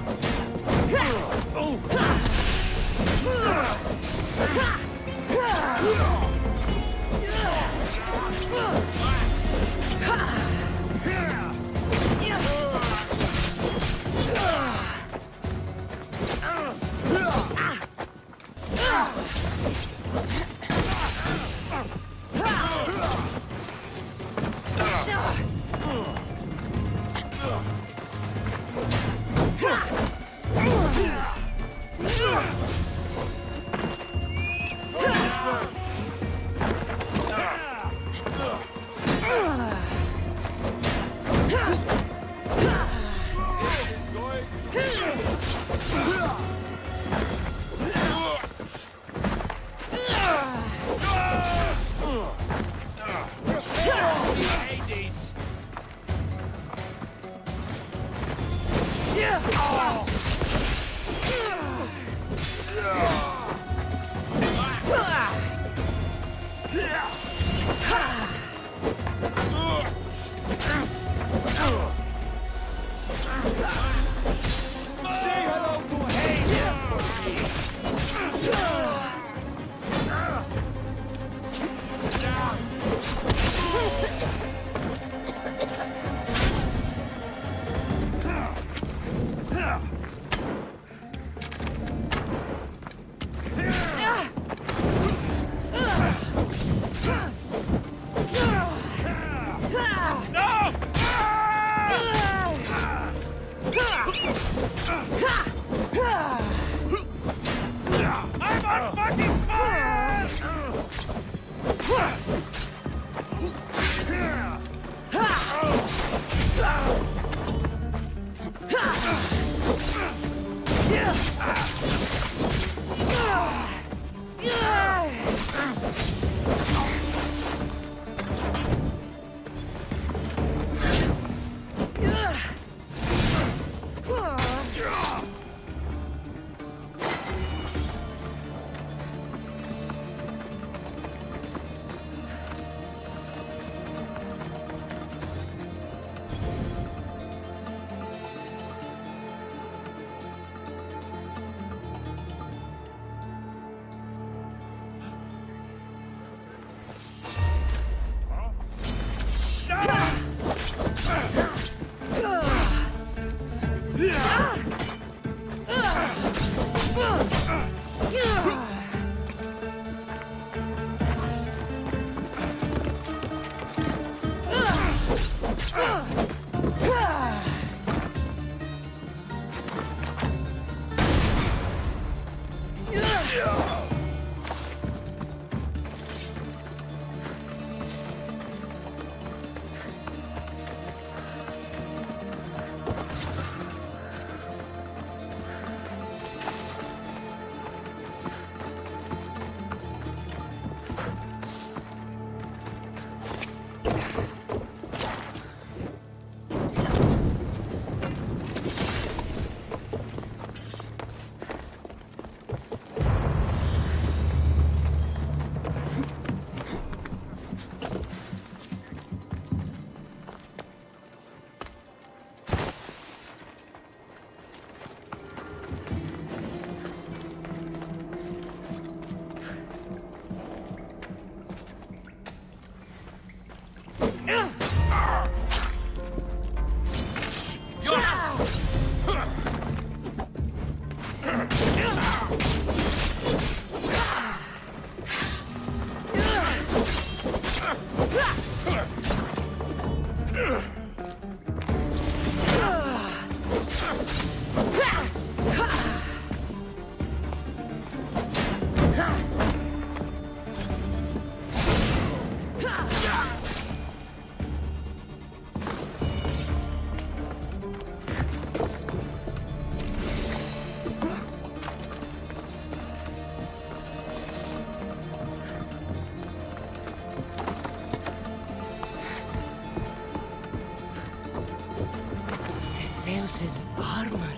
Speaker 2: Zeus's armor.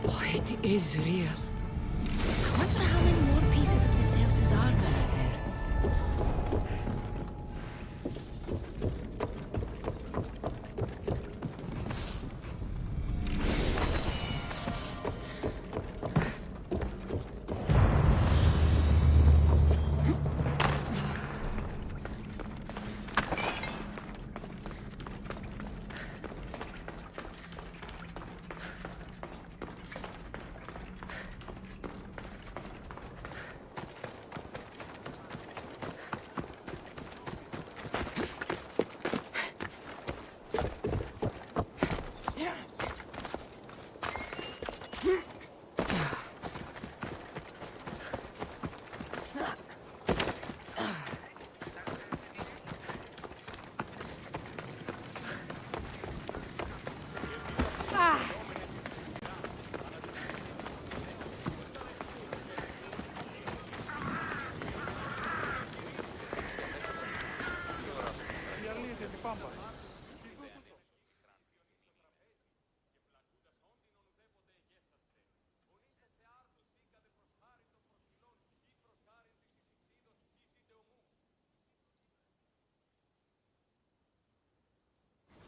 Speaker 2: Oh, it is real. I wonder how many more pieces of the Zeus's armor are there.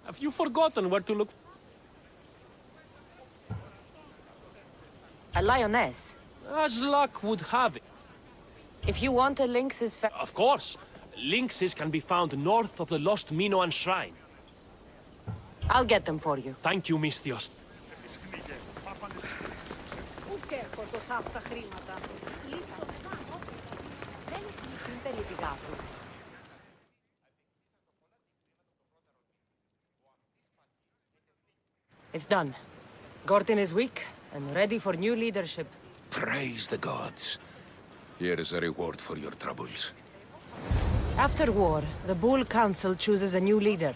Speaker 3: Have you forgotten where to look?
Speaker 2: A lioness?
Speaker 3: As luck would have it.
Speaker 2: If you want a lynx's
Speaker 3: Of course. Lynxes can be found north of the lost Minoan shrine.
Speaker 2: I'll get them for you.
Speaker 3: Thank you, Misthios.
Speaker 2: It's done. Gortin is weak and ready for new leadership.
Speaker 9: Praise the gods. Here is a reward for your troubles.
Speaker 2: After war, the Bull Council chooses a new leader.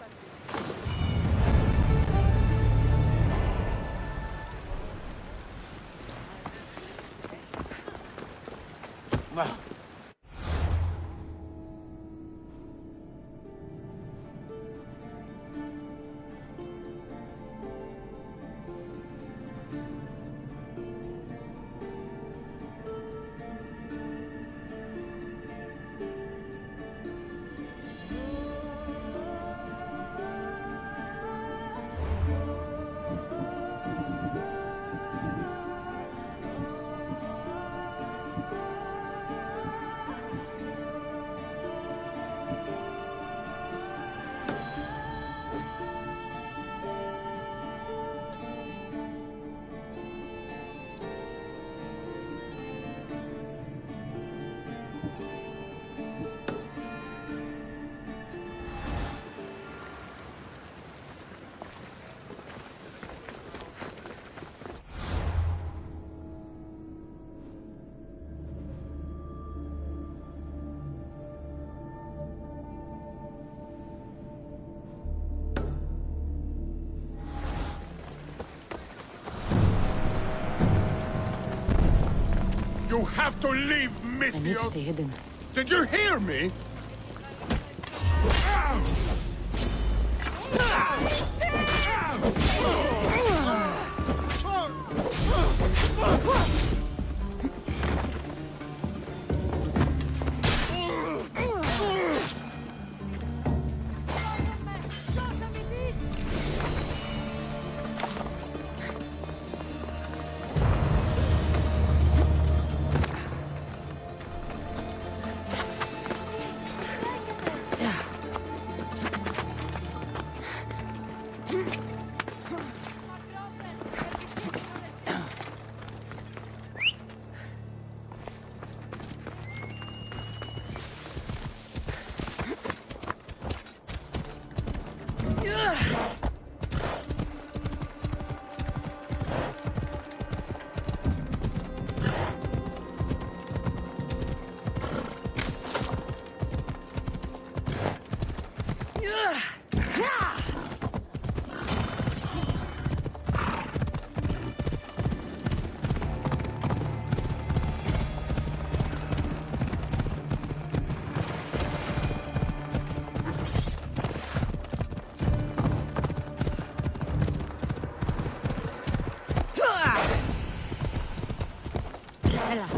Speaker 1: You have to leave,
Speaker 2: I need to
Speaker 1: Misthios!
Speaker 2: stay hidden.
Speaker 1: Did you hear me?
Speaker 2: Ella.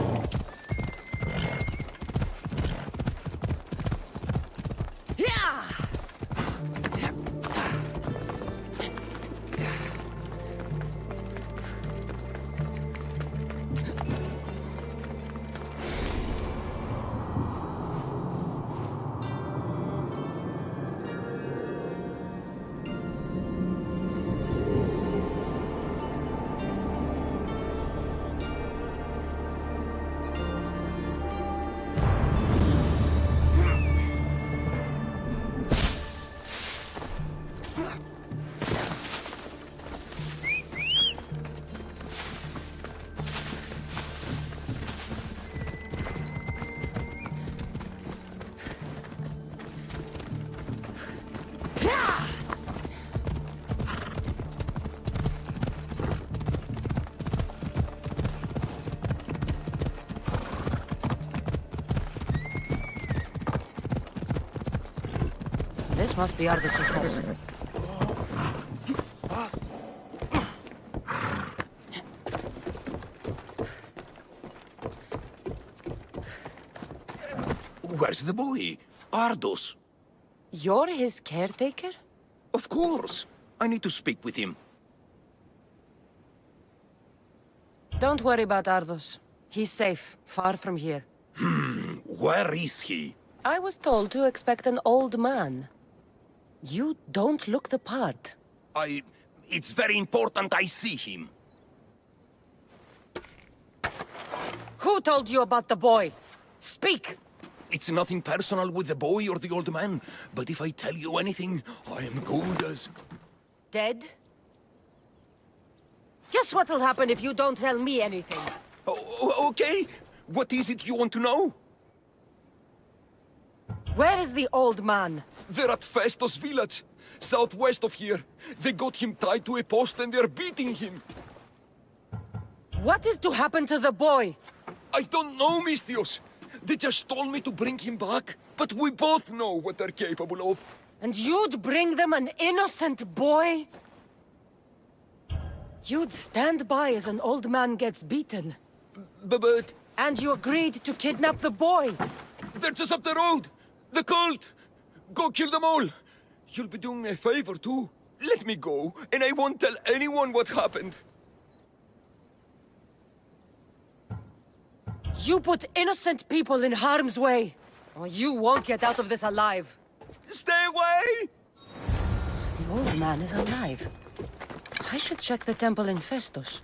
Speaker 2: This must be Ardus's house.
Speaker 9: Where's the boy? Ardus.
Speaker 2: You're his caretaker?
Speaker 9: Of course. I need to speak with him.
Speaker 2: Don't worry about Ardus. He's safe, far from here.
Speaker 9: Where is he?
Speaker 2: I was told to expect an old man. You don't look the part.
Speaker 9: It's very important I see him.
Speaker 2: Who told you about the boy? Speak!
Speaker 9: It's nothing personal with the boy or the old man, but if I tell you anything, I am good as...
Speaker 2: Dead? Guess what'll happen if you don't tell me anything?
Speaker 9: Okay. What is it you want to know?
Speaker 2: Where is the old man?
Speaker 6: They're at Festos village, southwest of here. They got him tied to a post and they're beating him.
Speaker 2: What is to happen to the boy?
Speaker 6: I don't know, Mistios. They just told me to bring him back, but we both know what they're capable of.
Speaker 2: And you'd bring them an innocent boy? You'd stand by as an old man gets beaten.
Speaker 6: But...
Speaker 2: And you agreed to kidnap the boy.
Speaker 6: They're just up the road. The cult. Go kill them all. You'll be doing me a favor, too. Let me go, and I won't tell anyone what happened.
Speaker 2: You put innocent people in harm's way. Or you won't get out of this alive.
Speaker 6: Stay away!
Speaker 2: The old man is alive. I should check the temple in Festus.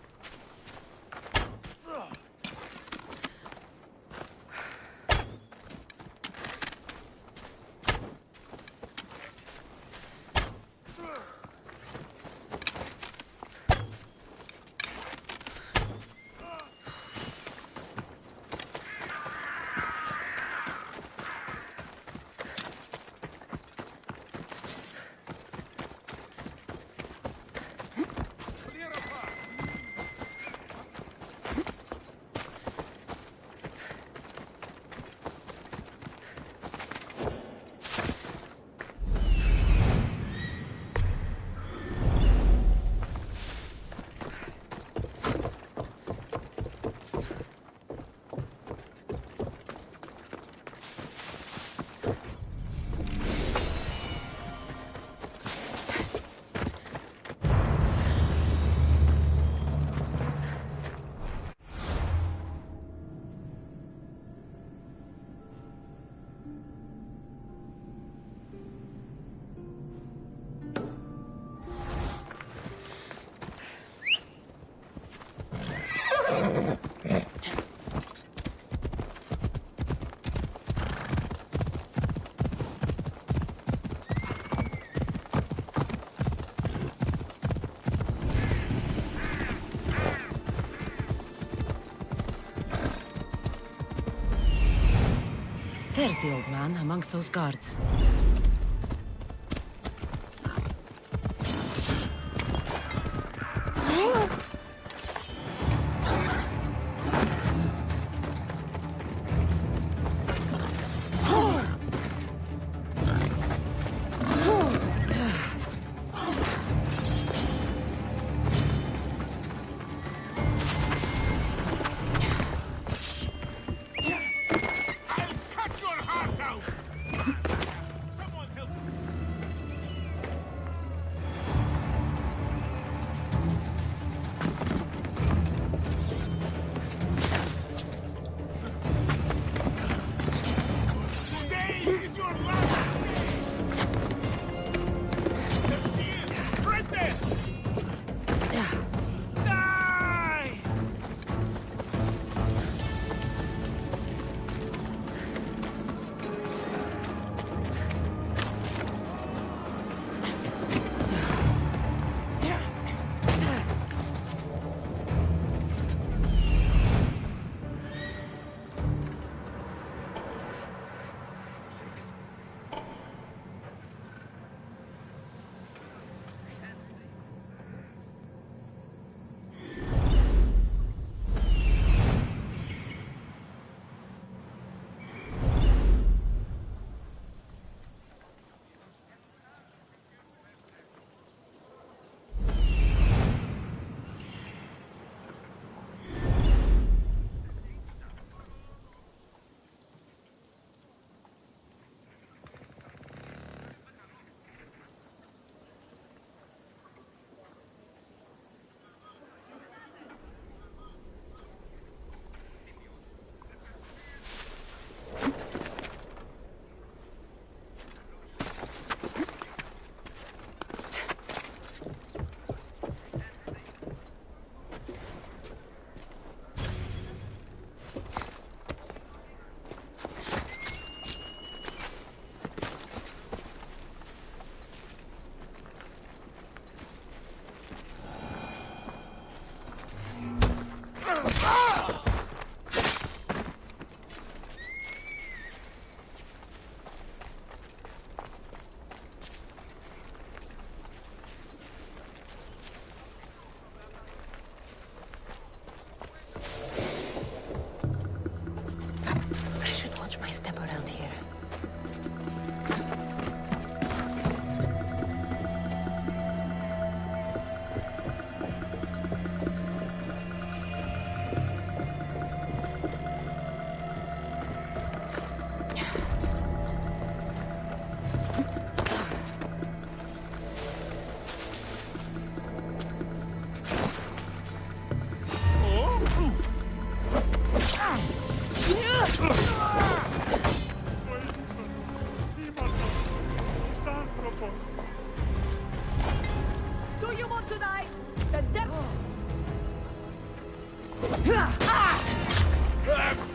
Speaker 2: There's the old man amongst those guards.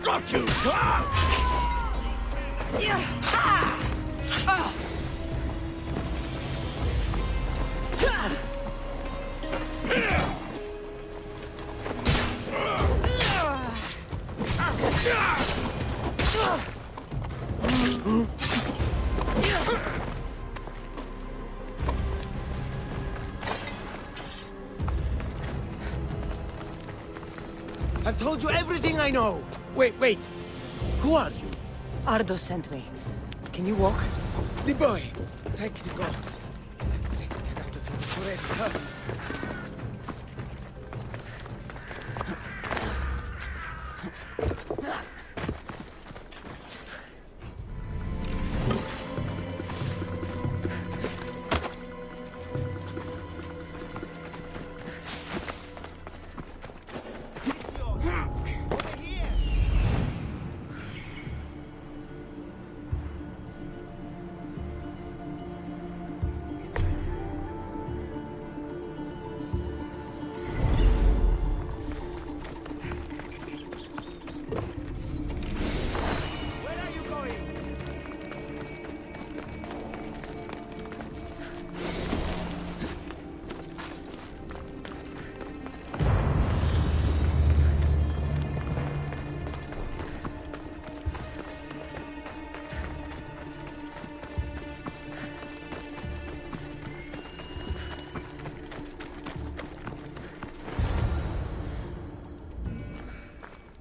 Speaker 6: Got you!
Speaker 13: I've told you everything I know. Wait. Who are you?
Speaker 2: Ardos sent me. Can you walk?
Speaker 13: The boy. Thank the gods. Let's get out of here already, huh?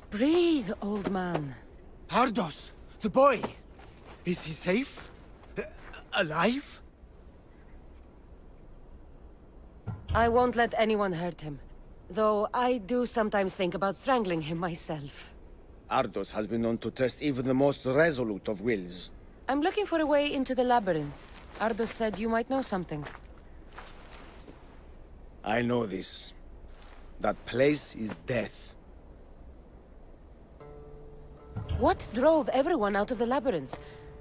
Speaker 2: Breathe, old man.
Speaker 13: Ardos, the boy. Is he safe? Alive?
Speaker 2: I won't let anyone hurt him. Though I do sometimes think about strangling him myself.
Speaker 13: Ardos has been known to test even the most resolute of wills.
Speaker 2: I'm looking for a way into the labyrinth. Ardos said you might know something.
Speaker 13: I know this. That place is death.
Speaker 2: What drove everyone out of the labyrinth?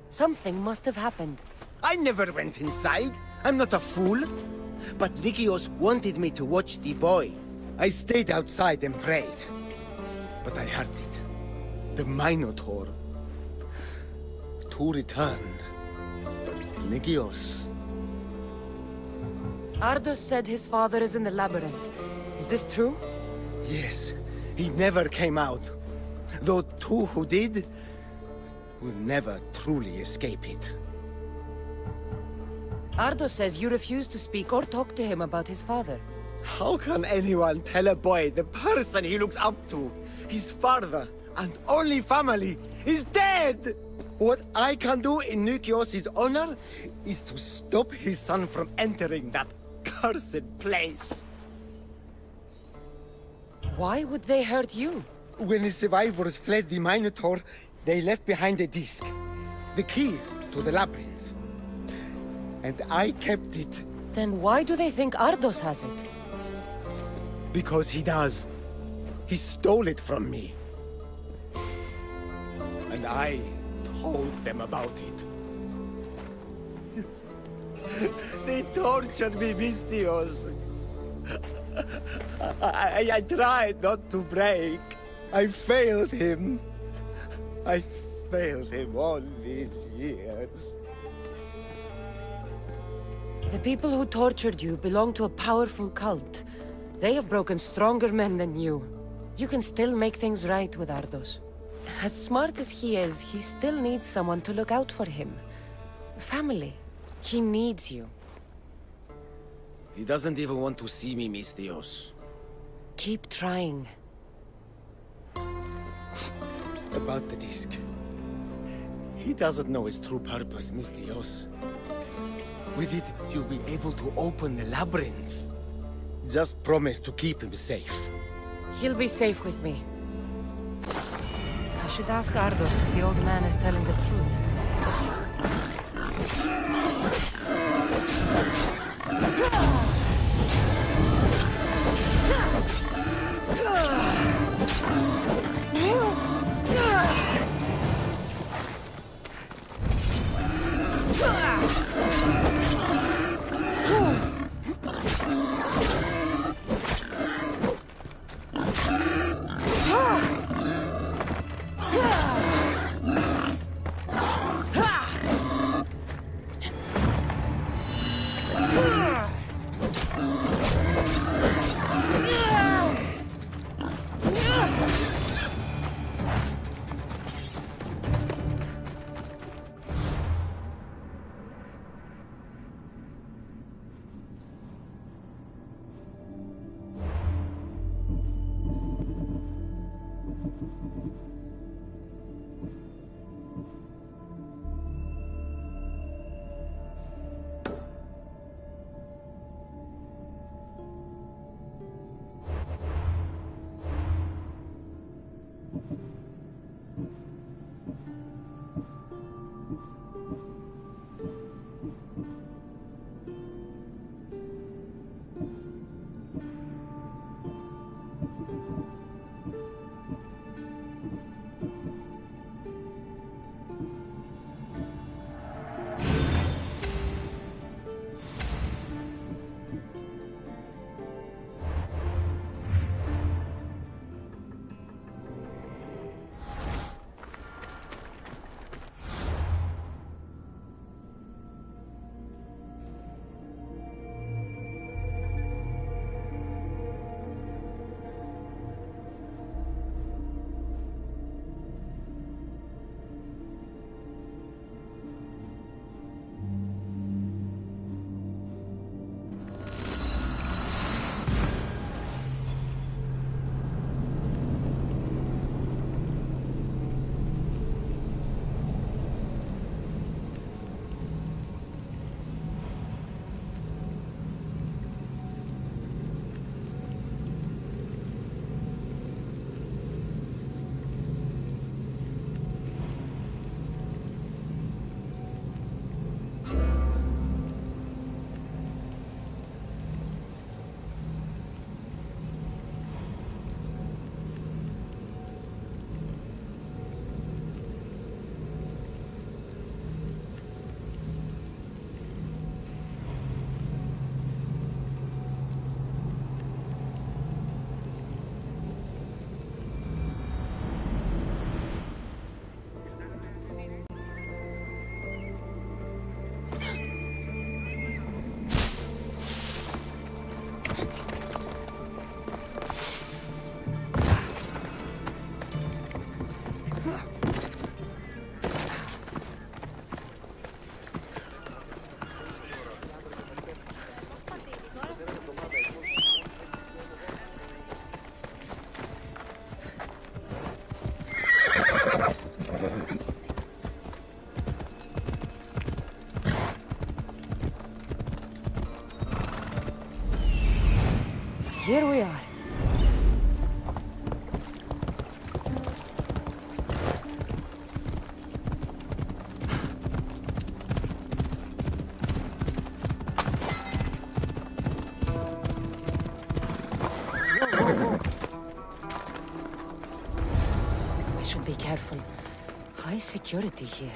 Speaker 2: Something must have happened.
Speaker 13: I never went inside. I'm not a fool. But Nikios wanted me to watch the boy. I stayed outside and prayed. But I heard it. The Minotaur. Two returned. Nikios.
Speaker 2: Ardos said his father is in the labyrinth. Is this true?
Speaker 13: Yes. He never came out. Though two who did will never truly escape it.
Speaker 2: Ardos says you refuse to speak or talk to him about his father.
Speaker 13: How can anyone tell a boy the person he looks up to, his father and only family, is dead? What I can do in Nikios' honor is to stop his son from entering that cursed place.
Speaker 2: Why would they hurt you?
Speaker 13: When the survivors fled the Minotaur, they left behind a disc. The key to the labyrinth. And I kept it.
Speaker 2: Then why do they think Ardos has it?
Speaker 13: Because he does. He stole it from me. And I told them about it. They tortured me, Mistios. I tried not to break. I failed him. I failed him all these years.
Speaker 2: The people who tortured you belong to a powerful cult. They have broken stronger men than you. You can still make things right with Ardos. As smart as he is, he still needs someone to look out for him. Family. He needs you.
Speaker 13: He doesn't even want to see me, Mistios.
Speaker 2: Keep trying.
Speaker 13: About the disc. He doesn't know its true purpose, Mistios. With it, you'll be able to open the labyrinth. Just promise to keep him safe.
Speaker 2: He'll be safe with me. I should ask Ardos if the old man is telling the truth. Here we are. I should be careful. High security here.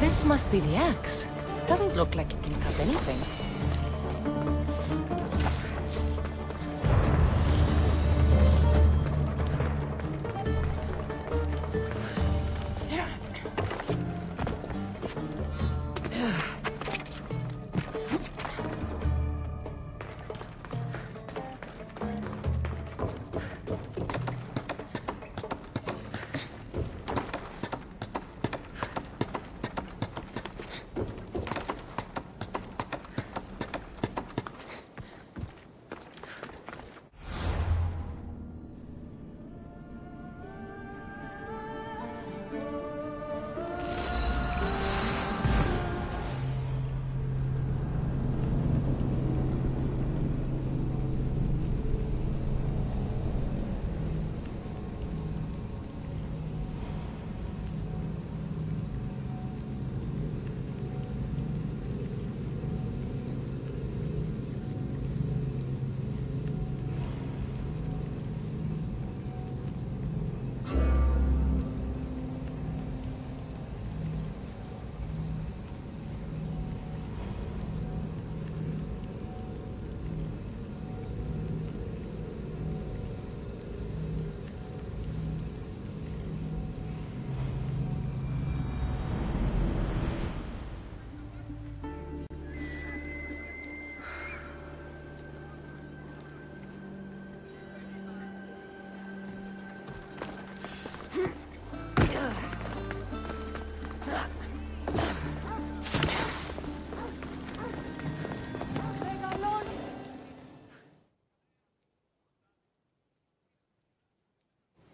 Speaker 2: This must be the axe. Doesn't look like it can cut anything.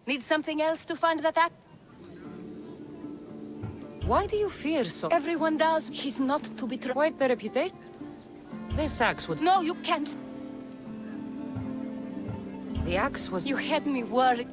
Speaker 7: Need something else to find that axe?
Speaker 2: Why do you fear so?
Speaker 7: Everyone does. He's not to be
Speaker 2: Quite the reputation. This axe would...
Speaker 7: No, you can't.
Speaker 2: The axe was...
Speaker 7: You had me worried.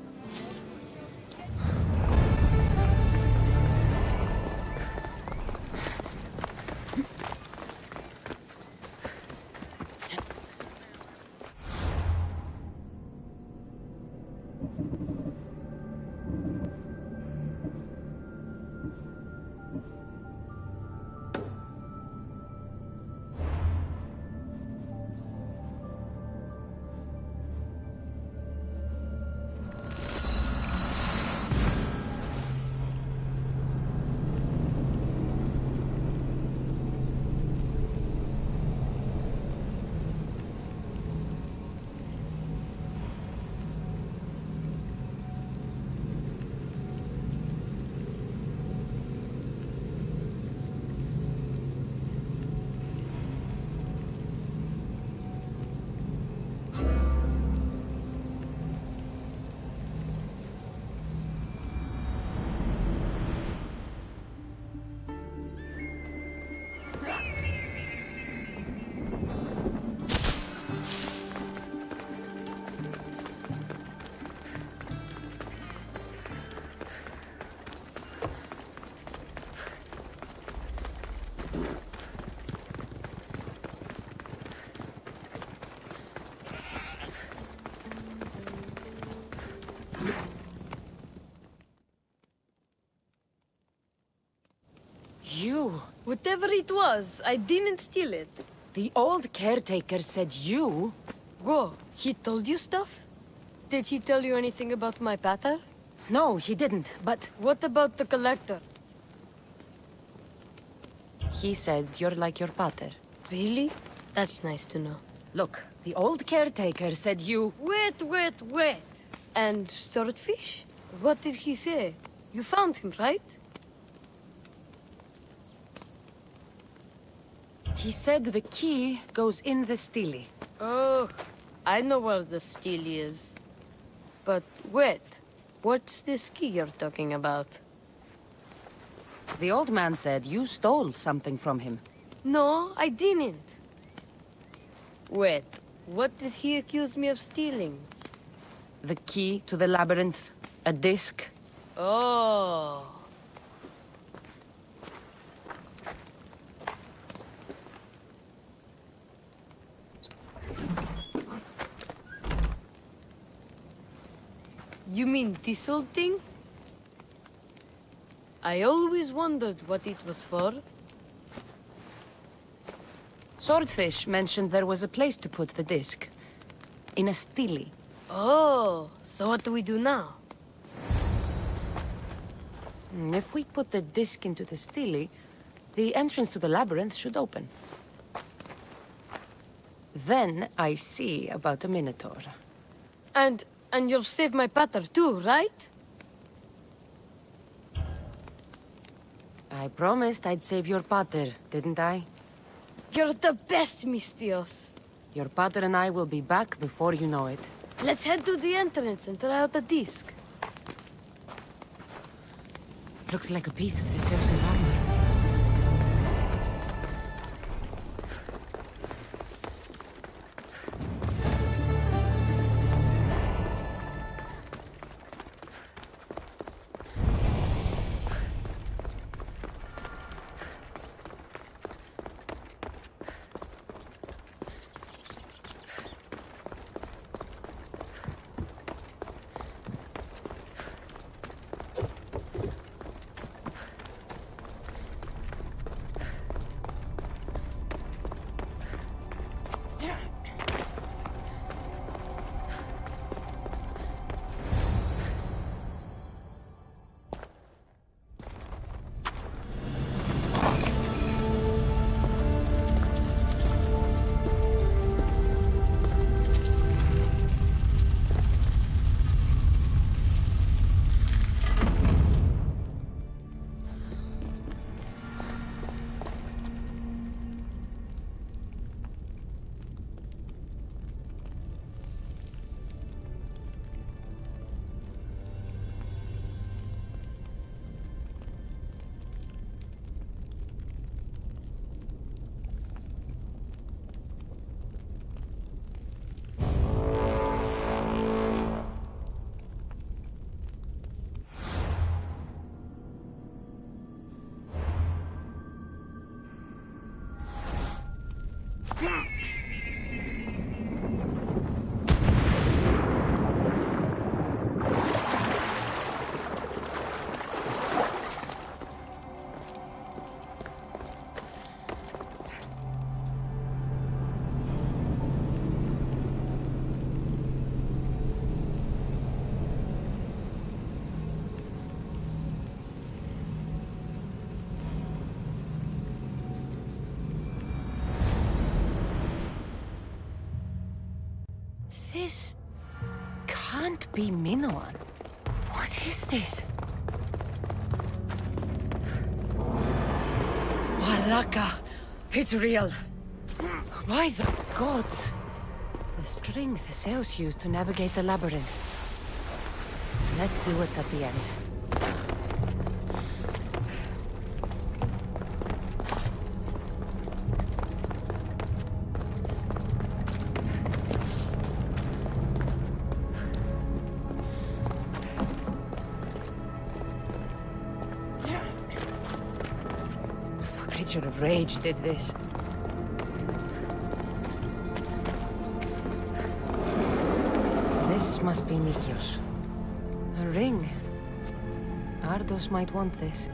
Speaker 2: You...
Speaker 14: Whatever it was, I didn't steal it.
Speaker 2: The old caretaker said you...
Speaker 14: Whoa, he told you stuff? Did he tell you anything about my pater?
Speaker 2: No, he didn't, but...
Speaker 14: What about the collector?
Speaker 2: He said you're like your pater.
Speaker 14: Really? That's nice to know.
Speaker 2: Look, the old caretaker said you...
Speaker 14: Wait. And swordfish? What did he say? You found him, right?
Speaker 2: He said the key goes in the stele.
Speaker 14: Oh, I know where the steel is. But wait, what's this key you're talking about?
Speaker 2: The old man said you stole something from him.
Speaker 14: No, I didn't. Wait, what did he accuse me of stealing?
Speaker 2: The key to the labyrinth. A disc.
Speaker 14: Oh. You mean this old thing? I always wondered what it was for.
Speaker 2: Swordfish mentioned there was a place to put the disc. In a stele.
Speaker 14: Oh, so what do we do now?
Speaker 2: If we put the disc into the stele, the entrance to the labyrinth should open. Then I see about a minotaur.
Speaker 14: And you'll save my pater too, right?
Speaker 2: I promised I'd save your pater, didn't I?
Speaker 14: You're the best, Mistios.
Speaker 2: Your pater and I will be back before you know it.
Speaker 14: Let's head to the entrance and try out the disc.
Speaker 2: Looks like a piece of Theseus' armor. This can't be Minoan. What is this? Walaka! It's real! By the gods! The string Theseus used to navigate the labyrinth. Let's see what's at the end. Creature of rage did this. This must be Nikios. A ring. Ardos might want this.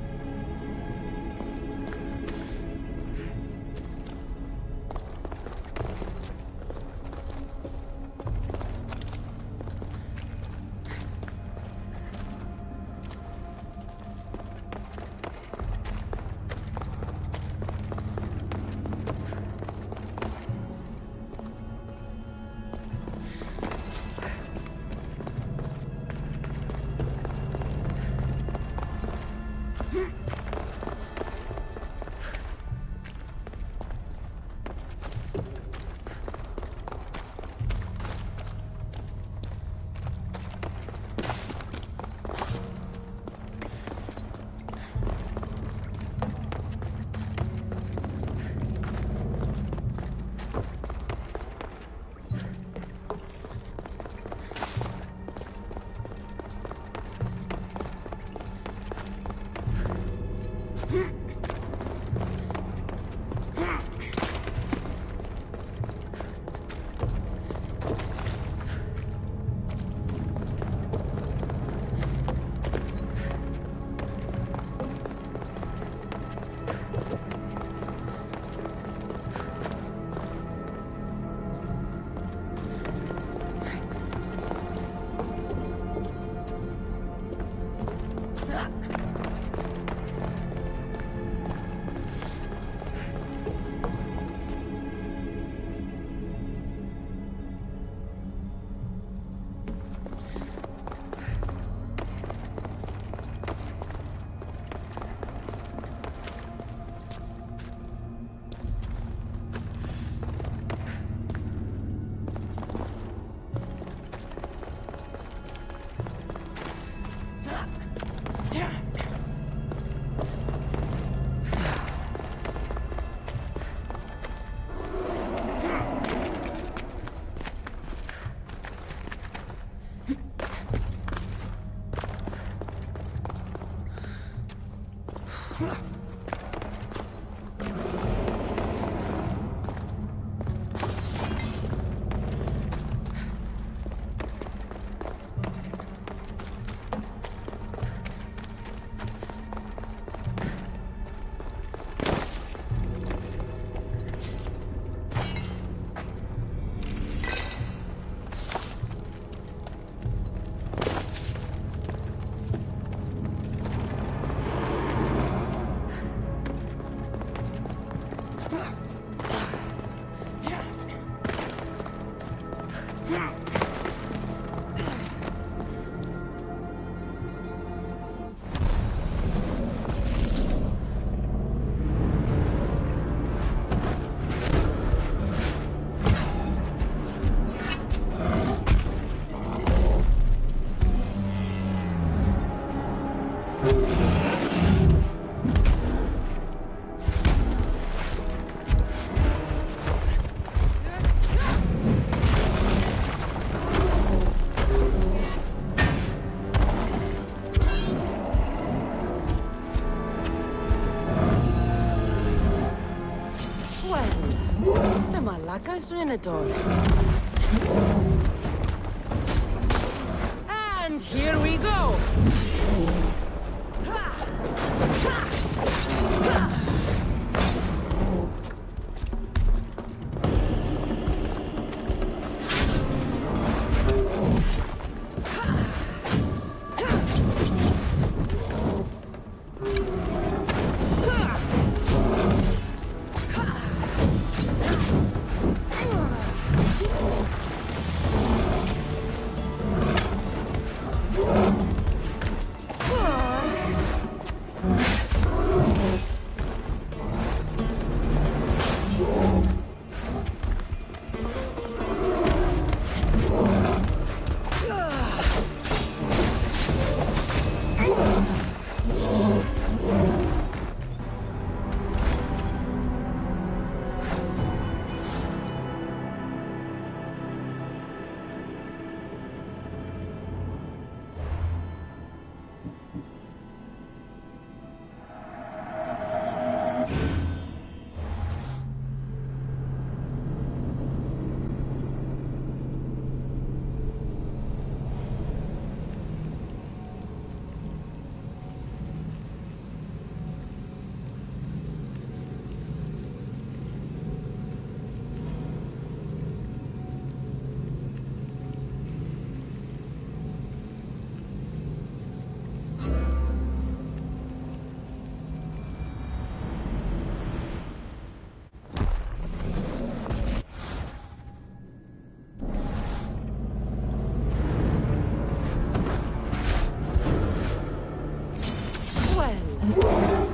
Speaker 2: The Malacca's Minotaur. And here we go!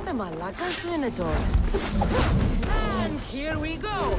Speaker 2: The Malacca's Minotaur. And here we go!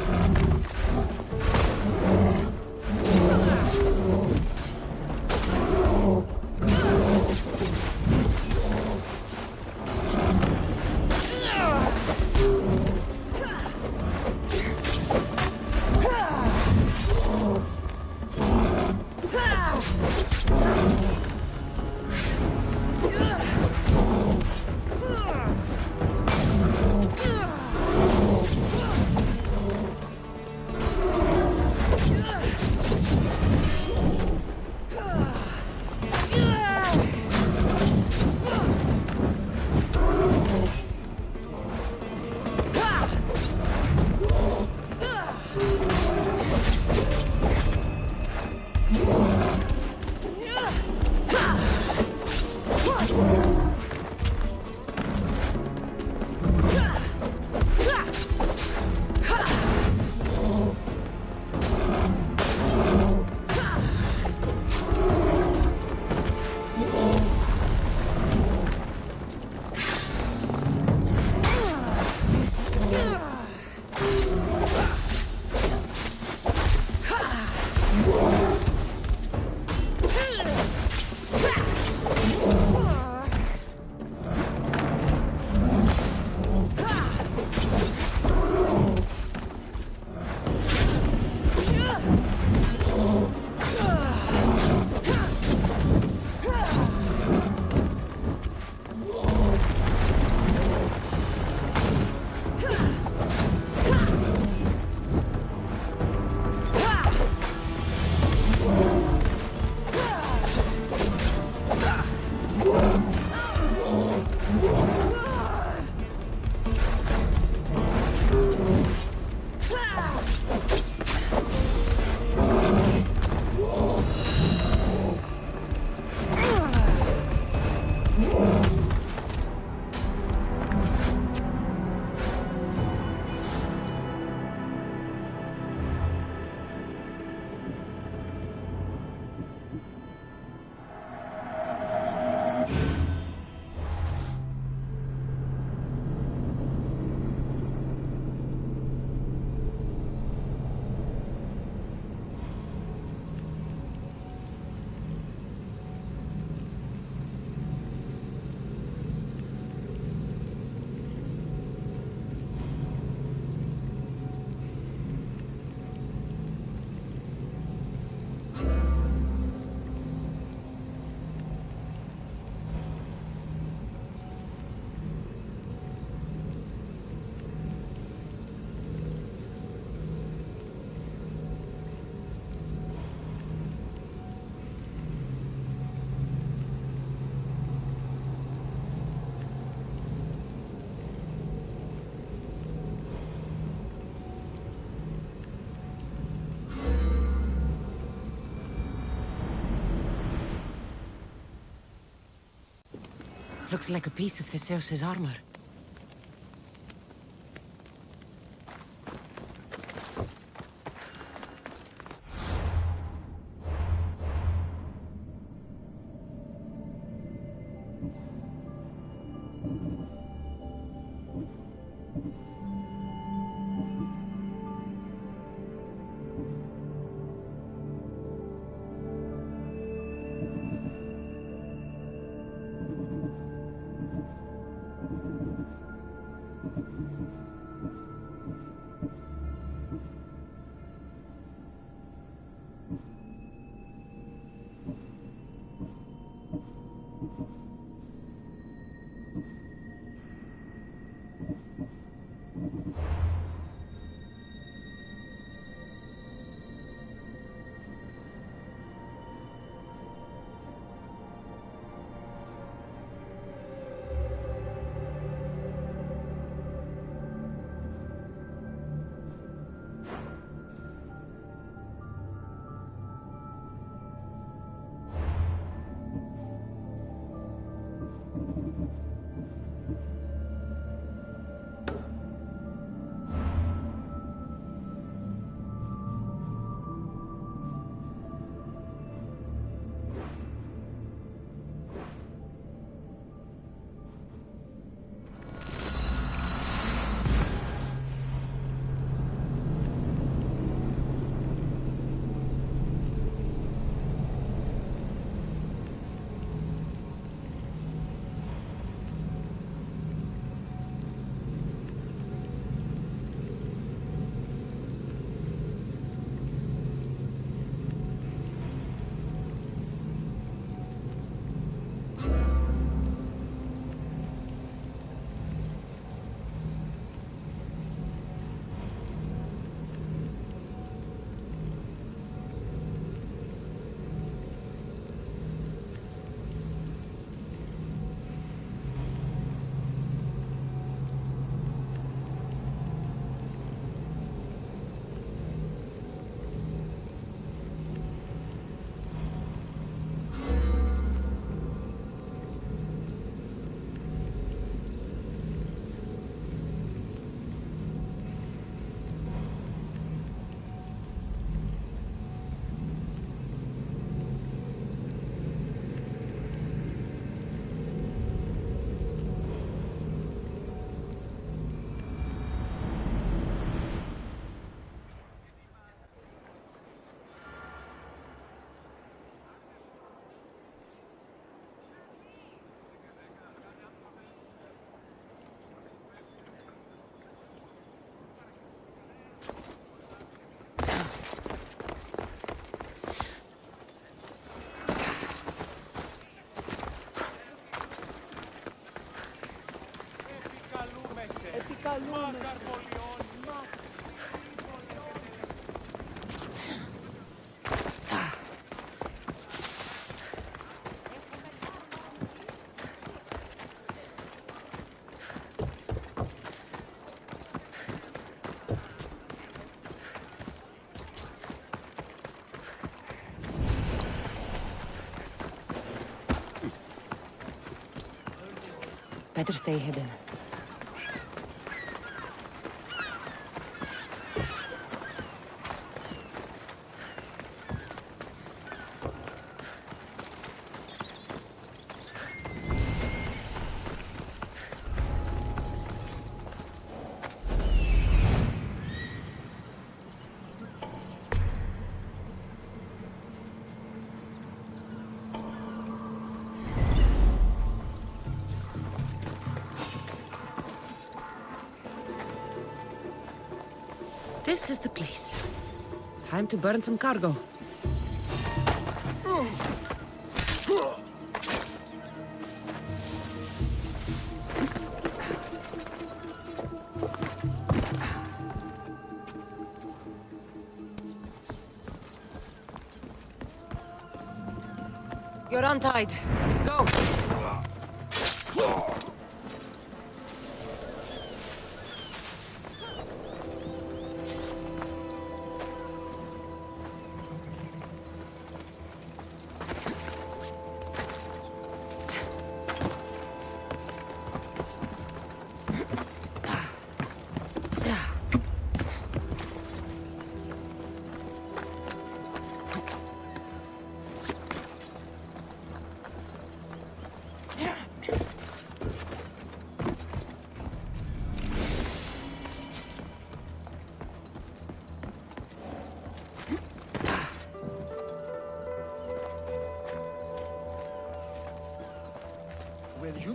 Speaker 2: Looks like a piece of Theseus's armor. Better stay hidden. This is the place. Time to burn some cargo. You're untied. Go!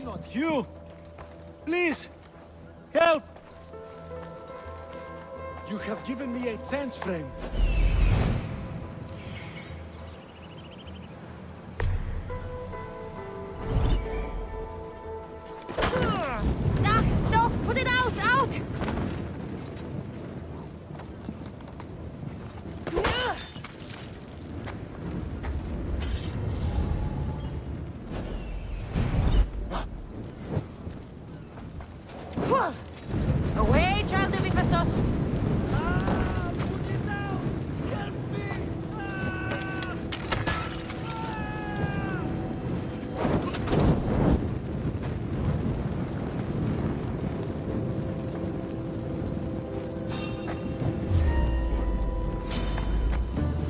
Speaker 8: not you! Please! Help! You have given me a chance, friend.
Speaker 11: No! Put it out! Out!
Speaker 2: Away, child of Hephaestus!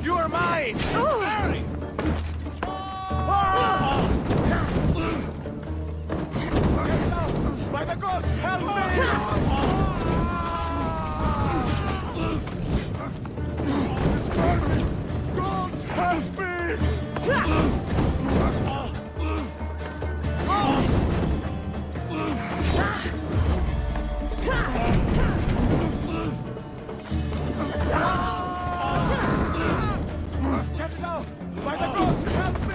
Speaker 8: You are mine! Hurry! By the gods, help me! Gods, help me! Get it out! By the gods, help me!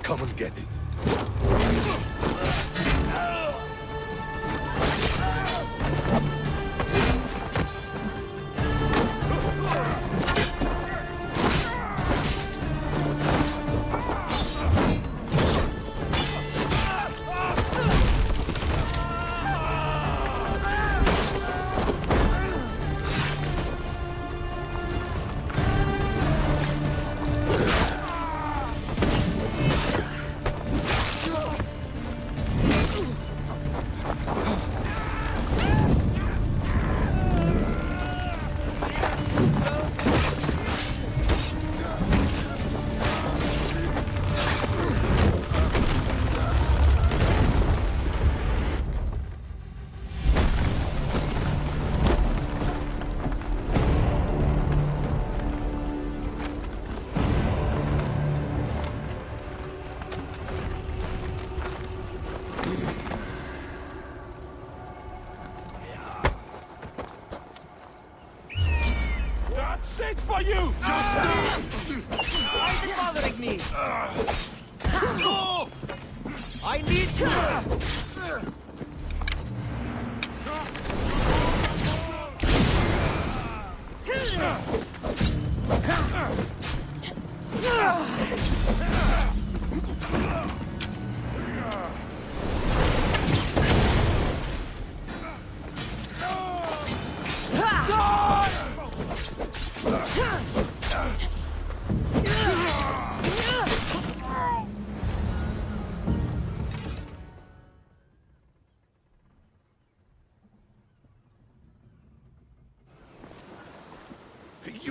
Speaker 9: Come and get it.
Speaker 8: That's it for you! Why is it bothering me? No! I need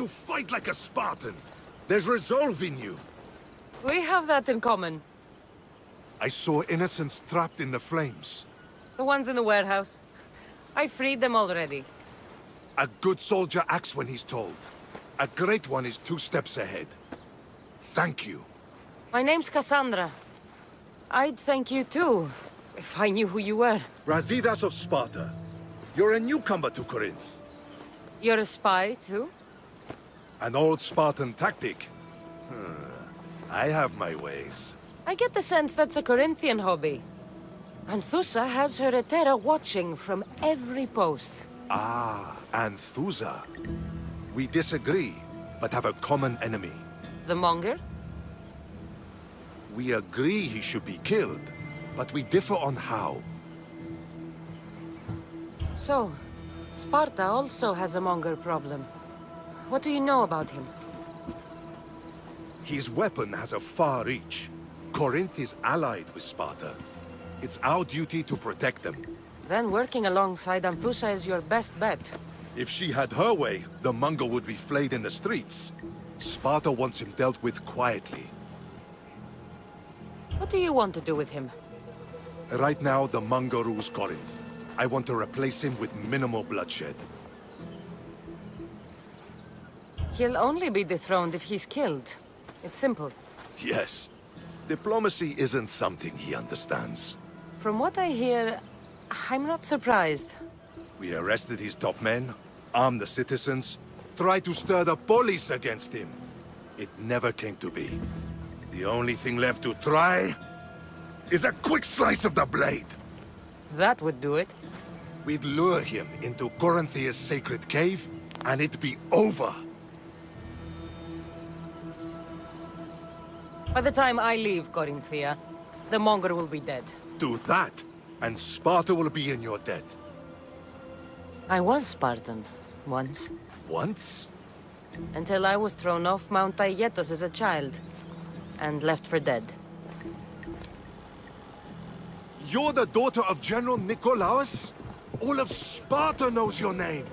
Speaker 9: You fight like a Spartan. There's resolve in you.
Speaker 2: We have that in common.
Speaker 9: I saw innocents trapped in the flames.
Speaker 2: The ones in the warehouse. I freed them already.
Speaker 9: A good soldier acts when he's told. A great one is 2 steps ahead. Thank you.
Speaker 2: My name's Cassandra. I'd thank you too, if I knew who you were.
Speaker 9: Brasidas of Sparta. You're a newcomer to Corinth.
Speaker 2: You're a spy too?
Speaker 15: An old Spartan tactic. I have my ways.
Speaker 2: I get the sense that's a Corinthian hobby. Anthusa has her Etera watching from every post.
Speaker 15: Ah, Anthusa. We disagree, but have a common enemy.
Speaker 2: The Monger?
Speaker 15: We agree he should be killed, but we differ on how.
Speaker 2: So, Sparta also has a Monger problem. What do you know about him?
Speaker 15: His weapon has a far reach. Corinth is allied with Sparta. It's our duty to protect them.
Speaker 2: Then working alongside Anthusa is your best bet.
Speaker 15: If she had her way, the Mongol would be flayed in the streets. Sparta wants him dealt with quietly.
Speaker 2: What do you want to do with him?
Speaker 15: Right now, the Mongol rules Corinth. I want to replace him with minimal bloodshed.
Speaker 2: He'll only be dethroned if he's killed. It's simple.
Speaker 15: Yes. Diplomacy isn't something he understands.
Speaker 2: From what I hear, I'm not surprised.
Speaker 15: We arrested his top men, armed the citizens, tried to stir the police against him. It never came to be. The only thing left to try is a quick slice of the blade.
Speaker 2: That would do it.
Speaker 15: We'd lure him into Corinthia's sacred cave, and it'd be over.
Speaker 2: By the time I leave Corinthia, the Monger will be dead.
Speaker 15: Do that, and Sparta will be in your debt.
Speaker 2: I was Spartan, once.
Speaker 15: Once?
Speaker 2: Until I was thrown off Mount Aietos as a child, and left for dead.
Speaker 15: You're the daughter of General Nikolaos? All of Sparta knows your name.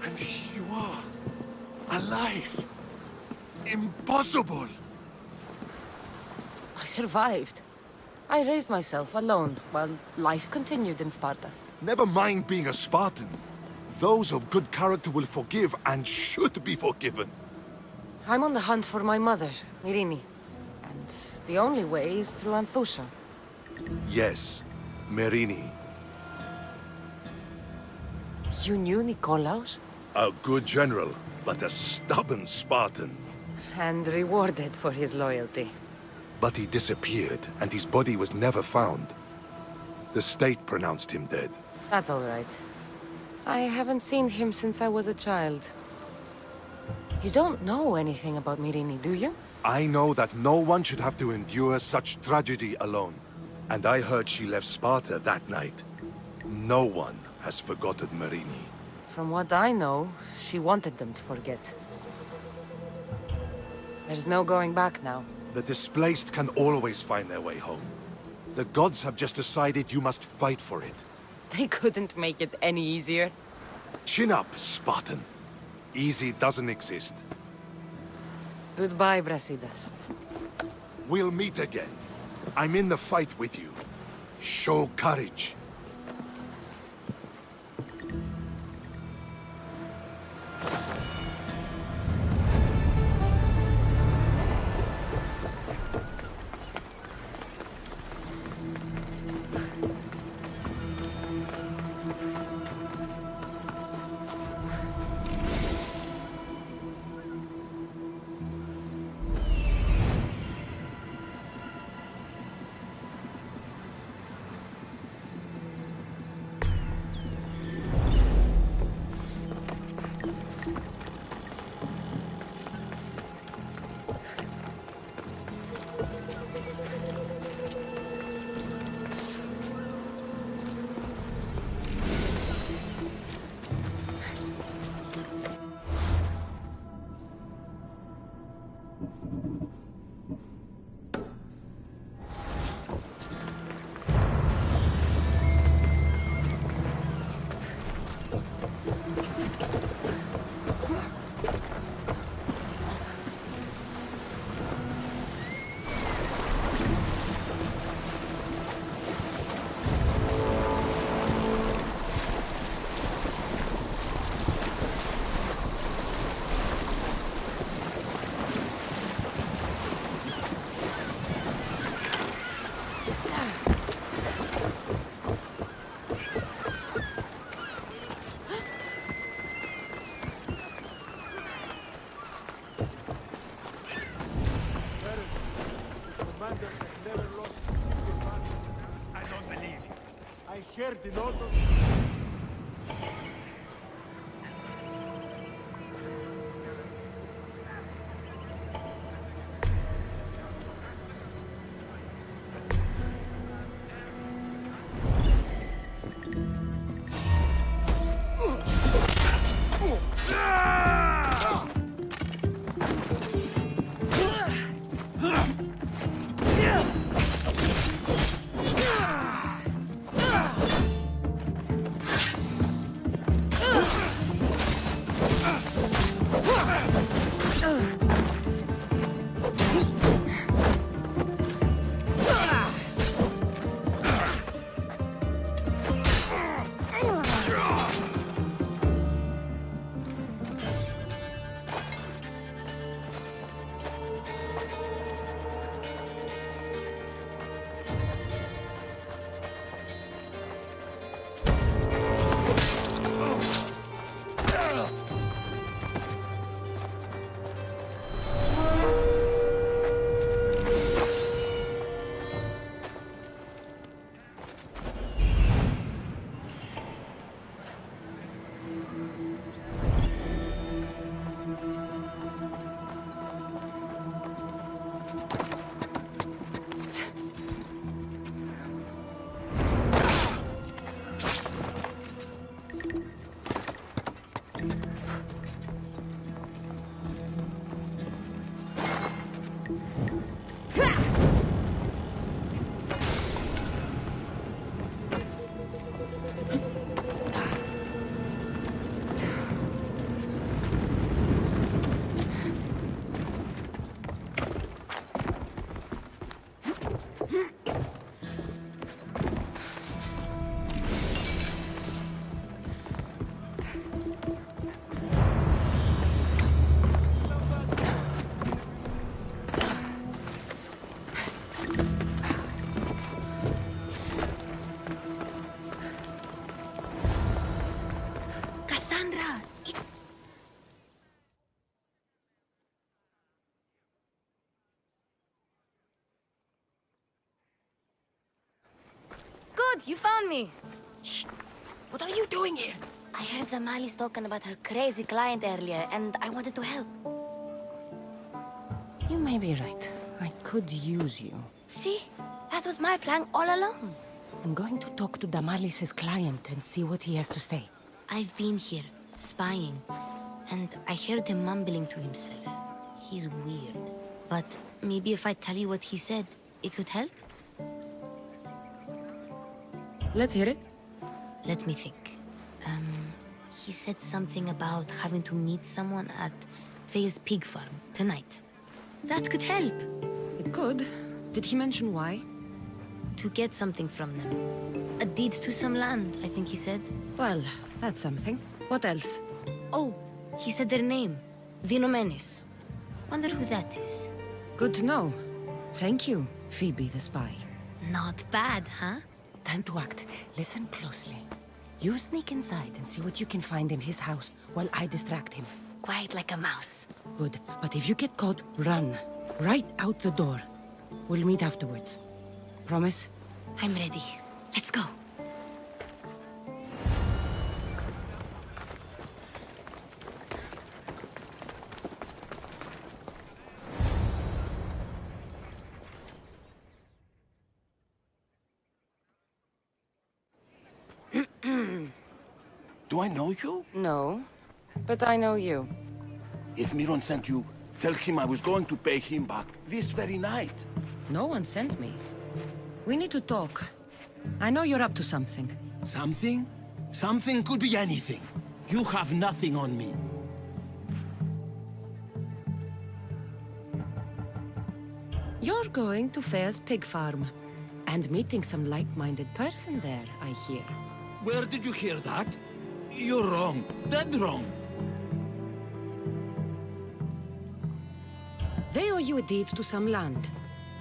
Speaker 15: And here you are, alive. Impossible.
Speaker 2: I survived. I raised myself alone, while life continued in Sparta.
Speaker 15: Never mind being a Spartan. Those of good character will forgive and should be forgiven.
Speaker 2: I'm on the hunt for my mother, Myrini. And the only way is through Anthusa.
Speaker 15: Yes, Myrini.
Speaker 2: You knew Nikolaos?
Speaker 15: A good general, but a stubborn Spartan.
Speaker 2: And rewarded for his loyalty.
Speaker 15: But he disappeared, and his body was never found. The state pronounced him dead.
Speaker 2: That's all right. I haven't seen him since I was a child. You don't know anything about Myrini, do you?
Speaker 15: I know that no one should have to endure such tragedy alone. And I heard she left Sparta that night. No one has forgotten Myrini.
Speaker 2: From what I know, she wanted them to forget. There's no going back now.
Speaker 15: The displaced can always find their way home. The gods have just decided you must fight for it.
Speaker 2: They couldn't make it any easier.
Speaker 15: Chin up, Spartan. Easy doesn't exist.
Speaker 2: Goodbye, Brasidas.
Speaker 15: We'll meet again. I'm in the fight with you. Show courage.
Speaker 4: I heard in order.
Speaker 14: Good, you found me.
Speaker 2: Shh! What are you doing here?
Speaker 14: I heard the Mali's talking about her crazy client earlier, and I wanted to help.
Speaker 2: You may be right. I could use you.
Speaker 14: See? That was my plan all along.
Speaker 2: I'm going to talk to Damalis's client and see what he has to say.
Speaker 14: I've been here, spying, and I heard him mumbling to himself. He's weird. But maybe if I tell you what he said, it could help?
Speaker 2: Let's hear it.
Speaker 14: Let me think. He said something about having to meet someone at Faye's pig farm tonight. That could help.
Speaker 2: It could. Did he mention why?
Speaker 14: To get something from them. A deed to some land, I think he said.
Speaker 2: Well, that's something. What else?
Speaker 14: Oh, he said their name. Vinomenes. Wonder who that is.
Speaker 2: Good to know. Thank you, Phoebe the spy.
Speaker 14: Not bad, huh?
Speaker 2: Time to act. Listen closely. You sneak inside and see what you can find in his house while I distract him.
Speaker 14: Quiet like a mouse.
Speaker 2: Good. But if you get caught, run. Right out the door. We'll meet afterwards. Promise?
Speaker 14: I'm ready. Let's go.
Speaker 9: Do I know you?
Speaker 2: No, but I know you.
Speaker 9: If Miron sent you, tell him I was going to pay him back this very night.
Speaker 2: No one sent me. We need to talk. I know you're up to something.
Speaker 9: Something? Something could be anything. You have nothing on me.
Speaker 2: You're going to Fair's pig farm. And meeting some like-minded person there, I hear.
Speaker 9: Where did you hear that? You're wrong. Dead wrong.
Speaker 2: They owe you a deed to some land.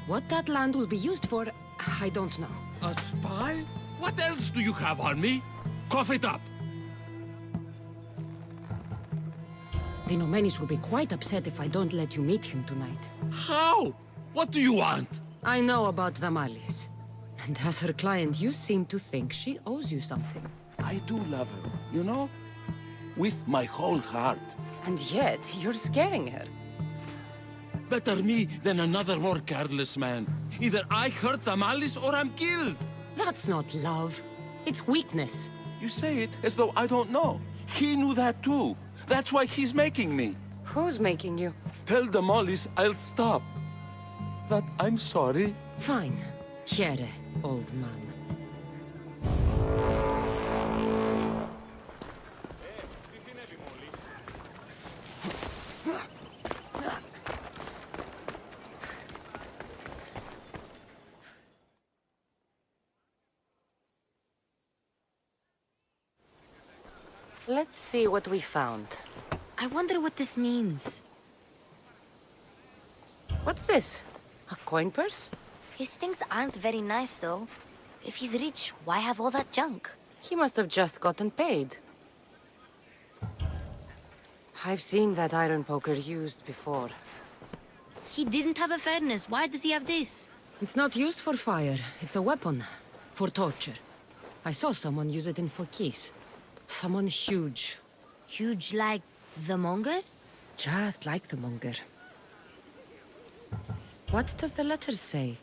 Speaker 2: What that land will be used for, I don't know.
Speaker 9: A spy? What else do you have on me? Cough it up.
Speaker 2: The Nomenis will be quite upset if I don't let you meet him tonight.
Speaker 9: How? What do you want?
Speaker 2: I know about the Malis. And as her client, you seem to think she owes you something.
Speaker 16: I do love her, you know? With my whole heart.
Speaker 2: And yet, you're scaring her.
Speaker 16: Better me than another more careless man. Either I hurt the malice or I'm killed.
Speaker 2: That's not love. It's weakness.
Speaker 16: You say it as though I don't know. He knew that too. That's why he's making me.
Speaker 2: Who's making you?
Speaker 16: Tell the Mollies I'll stop. That I'm sorry.
Speaker 2: Fine. Here, old man. Let's see what we found.
Speaker 14: I wonder what this means.
Speaker 2: What's this? A coin purse?
Speaker 14: His things aren't very nice, though. If he's rich, why have all that junk?
Speaker 2: He must have just gotten paid. I've seen that iron poker used before.
Speaker 14: He didn't have a furnace. Why does he have this?
Speaker 2: It's not used for fire. It's a weapon. For torture. I saw someone use it in Fokis. Someone huge.
Speaker 14: Huge like the Monger?
Speaker 2: Just like the Monger. What does the letter say?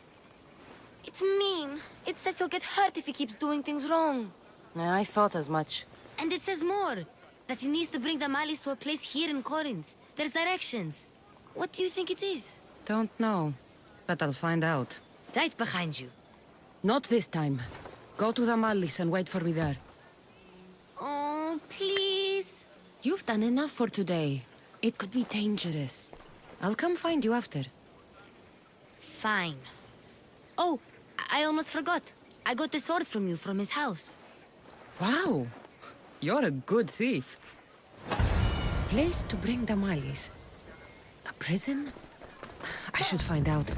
Speaker 14: It's mean. It says he'll get hurt if he keeps doing things wrong.
Speaker 2: I thought as much.
Speaker 14: And it says more. That he needs to bring the malice to a place here in Corinth. There's directions. What do you think it is?
Speaker 2: Don't know. But I'll find out.
Speaker 14: Right behind you.
Speaker 2: Not this time. Go to the malice and wait for me there.
Speaker 14: Oh, please.
Speaker 2: You've done enough for today. It could be dangerous. I'll come find you after.
Speaker 14: Fine. Oh, I almost forgot. I got the sword from you from his house.
Speaker 2: Wow. You're a good thief. Place to bring the malice. A prison? I should find out.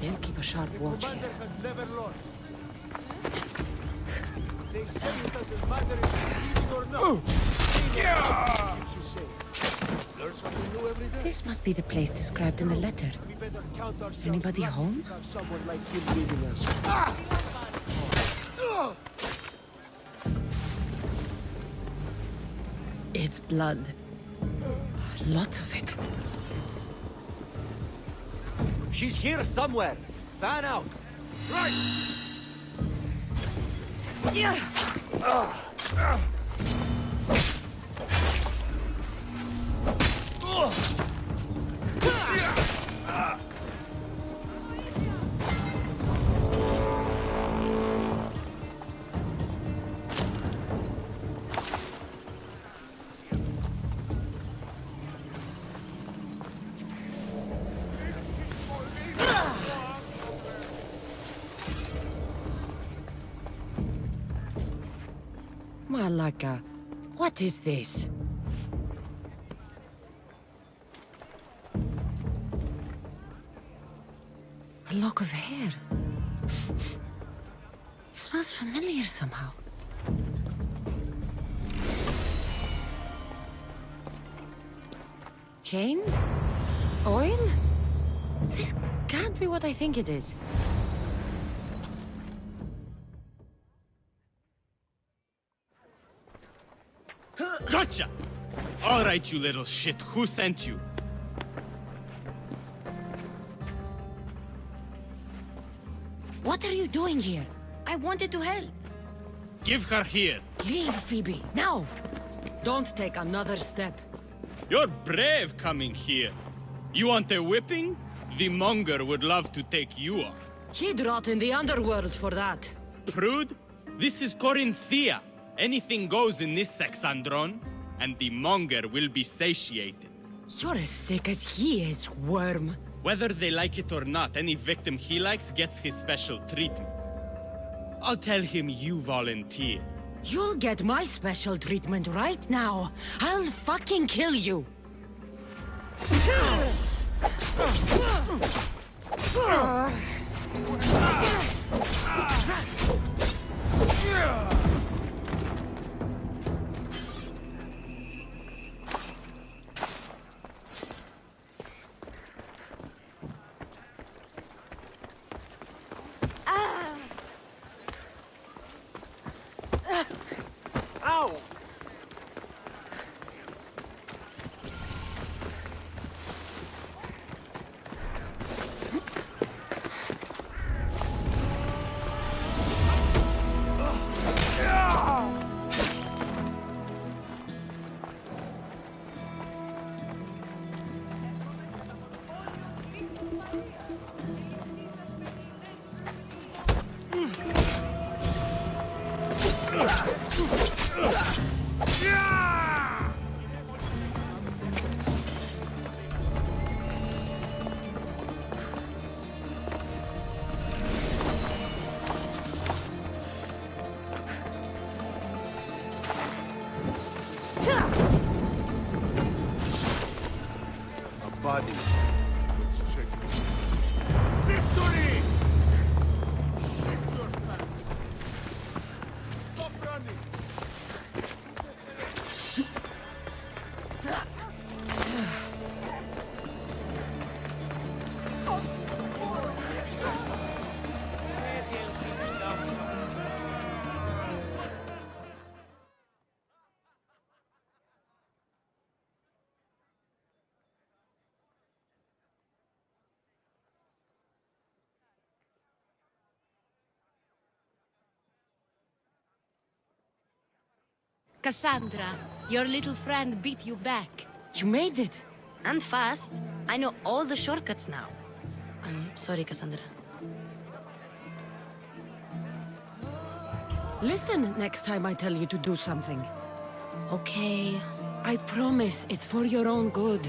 Speaker 2: They'll keep a sharp watch here.
Speaker 13: They say it doesn't matter if you're eating or not. Learn something new every day.
Speaker 2: This must be the place described in the letter.
Speaker 13: We better count ourselves
Speaker 2: Anybody
Speaker 13: lucky
Speaker 2: home?
Speaker 13: to have someone like him leading us.
Speaker 2: It's blood. Lots of it.
Speaker 13: She's here somewhere. Fan out. Right.
Speaker 2: Yeah. Malaka, what is this? A lock of hair. It smells familiar somehow. Chains? Oil? This can't be what I think it is.
Speaker 17: Gotcha! All right, you little shit. Who sent you?
Speaker 2: What are you doing here?
Speaker 14: I wanted to help.
Speaker 17: Give her here.
Speaker 2: Leave, Phoebe, now! Don't take another step.
Speaker 17: You're brave coming here. You want a whipping? The monger would love to take you on.
Speaker 2: He'd rot in the underworld for that.
Speaker 17: Prude, this is Corinthia. Anything goes in this Sexandron, and the monger will be satiated.
Speaker 2: You're as sick as he is, worm.
Speaker 17: Whether they like it or not, any victim he likes gets his special treatment. I'll tell him you volunteer.
Speaker 2: You'll get my special treatment right now. I'll fucking kill you.
Speaker 13: Ow!
Speaker 15: A body. Let's check it.
Speaker 1: Victory! Stop running!
Speaker 11: Cassandra, your little friend beat you back.
Speaker 2: You made it!
Speaker 14: And fast. I know all the shortcuts now. I'm sorry, Cassandra.
Speaker 2: Listen next time I tell you to do something.
Speaker 14: Okay.
Speaker 2: I promise it's for your own good.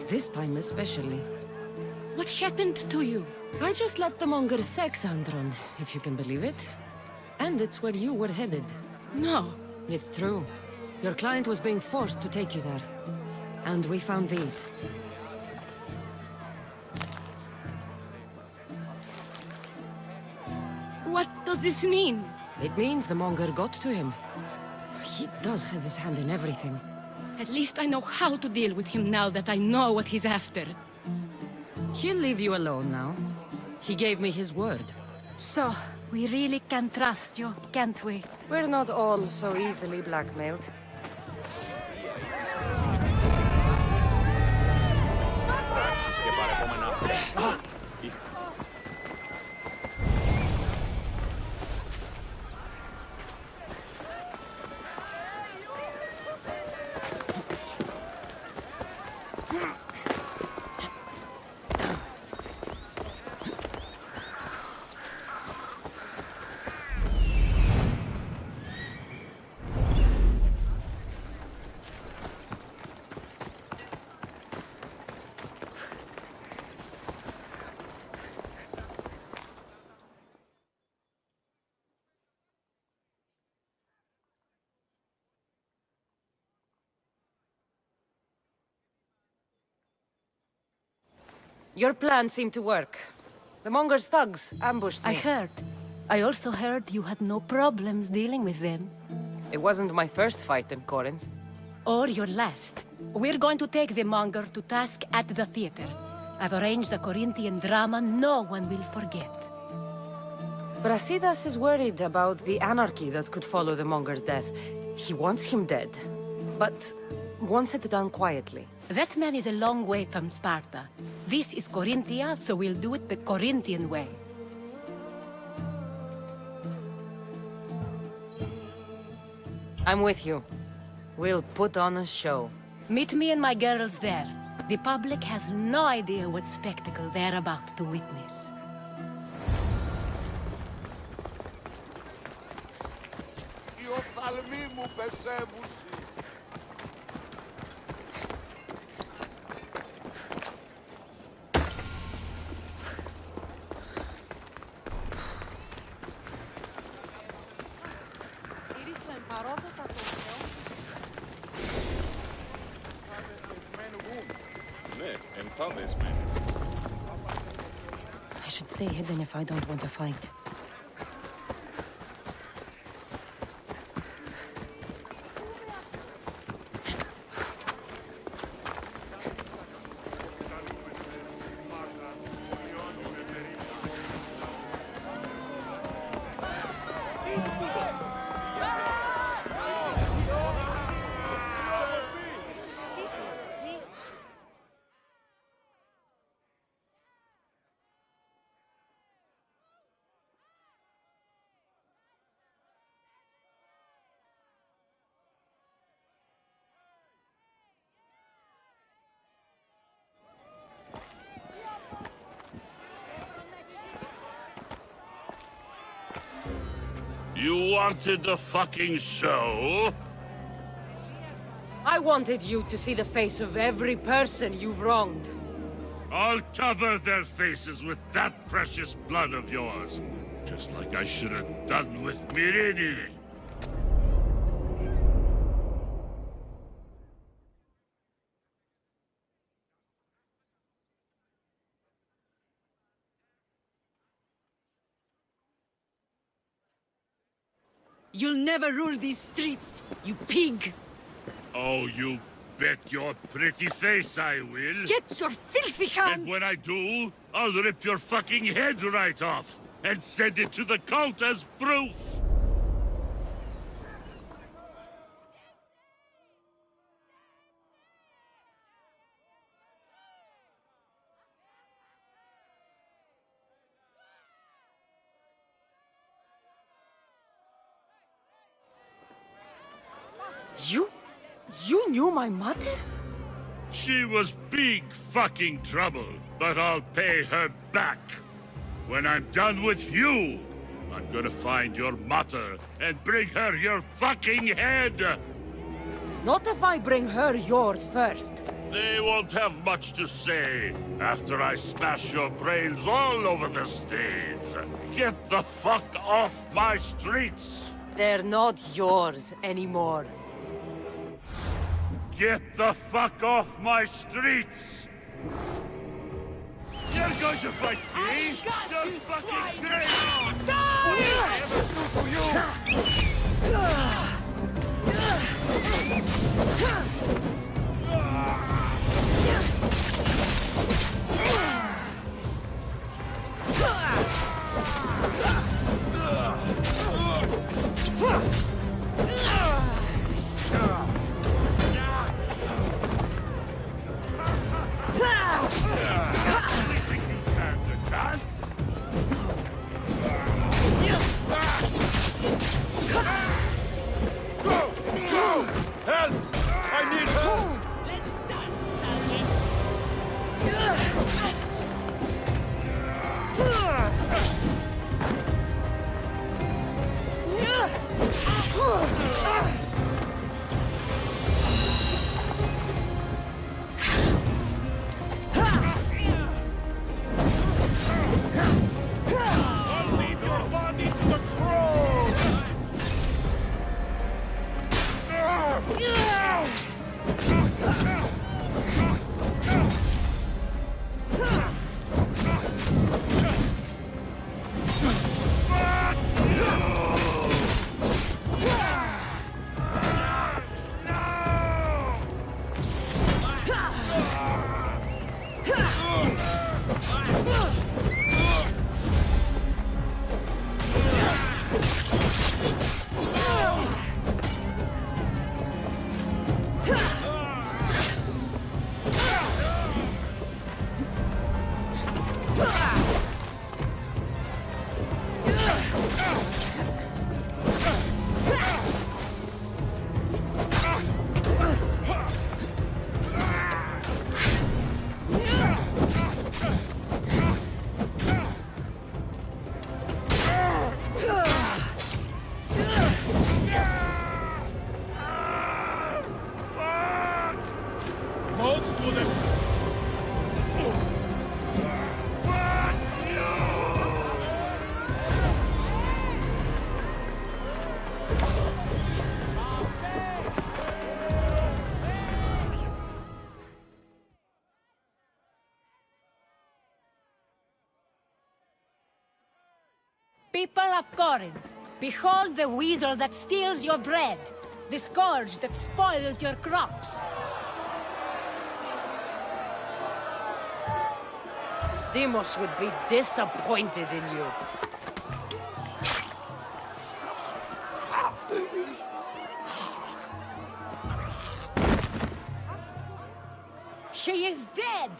Speaker 2: This time especially.
Speaker 7: What happened to you?
Speaker 2: I just left the Monger's sex, Andron, if you can believe it. And it's where you were headed.
Speaker 7: No.
Speaker 2: It's true. Your client was being forced to take you there. And we found these.
Speaker 7: What does this mean?
Speaker 2: It means the Monger got to him. He does have his hand in everything.
Speaker 7: At least I know how to deal with him now that I know what he's after.
Speaker 2: He'll leave you alone now. He gave me his word.
Speaker 7: So, we really can trust you, can't we?
Speaker 2: We're not all so easily blackmailed. Your plan seemed to work. The Monger's thugs ambushed me.
Speaker 7: I heard. I also heard you had no problems dealing with them.
Speaker 2: It wasn't my first fight in Corinth.
Speaker 7: Or your last. We're going to take the Monger to task at the theater. I've arranged a Corinthian drama no one will forget.
Speaker 2: Brasidas is worried about the anarchy that could follow the Monger's death. He wants him dead, but wants it done quietly.
Speaker 7: That man is a long way from Sparta. This is Corinthia, so we'll do it the Corinthian way.
Speaker 2: I'm with you. We'll put on a show.
Speaker 7: Meet me and my girls there. The public has no idea what spectacle they're about to witness.
Speaker 18: Ναι, εμφάδες με.
Speaker 2: should stay hidden if I don't want to fight.
Speaker 18: You wanted the fucking show?
Speaker 2: I wanted you to see the face of every person you've wronged.
Speaker 18: I'll cover their faces with that precious blood of yours. Just like I should have done with Mirini.
Speaker 11: You'll never rule these streets, you pig!
Speaker 18: Oh, you bet your pretty face I will.
Speaker 11: Get your filthy hands!
Speaker 18: And when I do, I'll rip your fucking head right off and send it to the cult as proof.
Speaker 2: You knew my mother?
Speaker 18: She was big fucking trouble, but I'll pay her back. When I'm done with you, I'm gonna find your mother and bring her your fucking head!
Speaker 2: Not if I bring her yours first.
Speaker 18: They won't have much to say after I smash your brains all over the stage. Get the fuck off my streets!
Speaker 2: They're not yours anymore.
Speaker 18: Get the fuck off my streets! You're going to fight me? You're fucking crazy! What did I ever do for you?
Speaker 7: People of Corinth, behold the weasel that steals your bread, the scourge that spoils your crops.
Speaker 2: Demos would be disappointed in you.
Speaker 7: She is dead!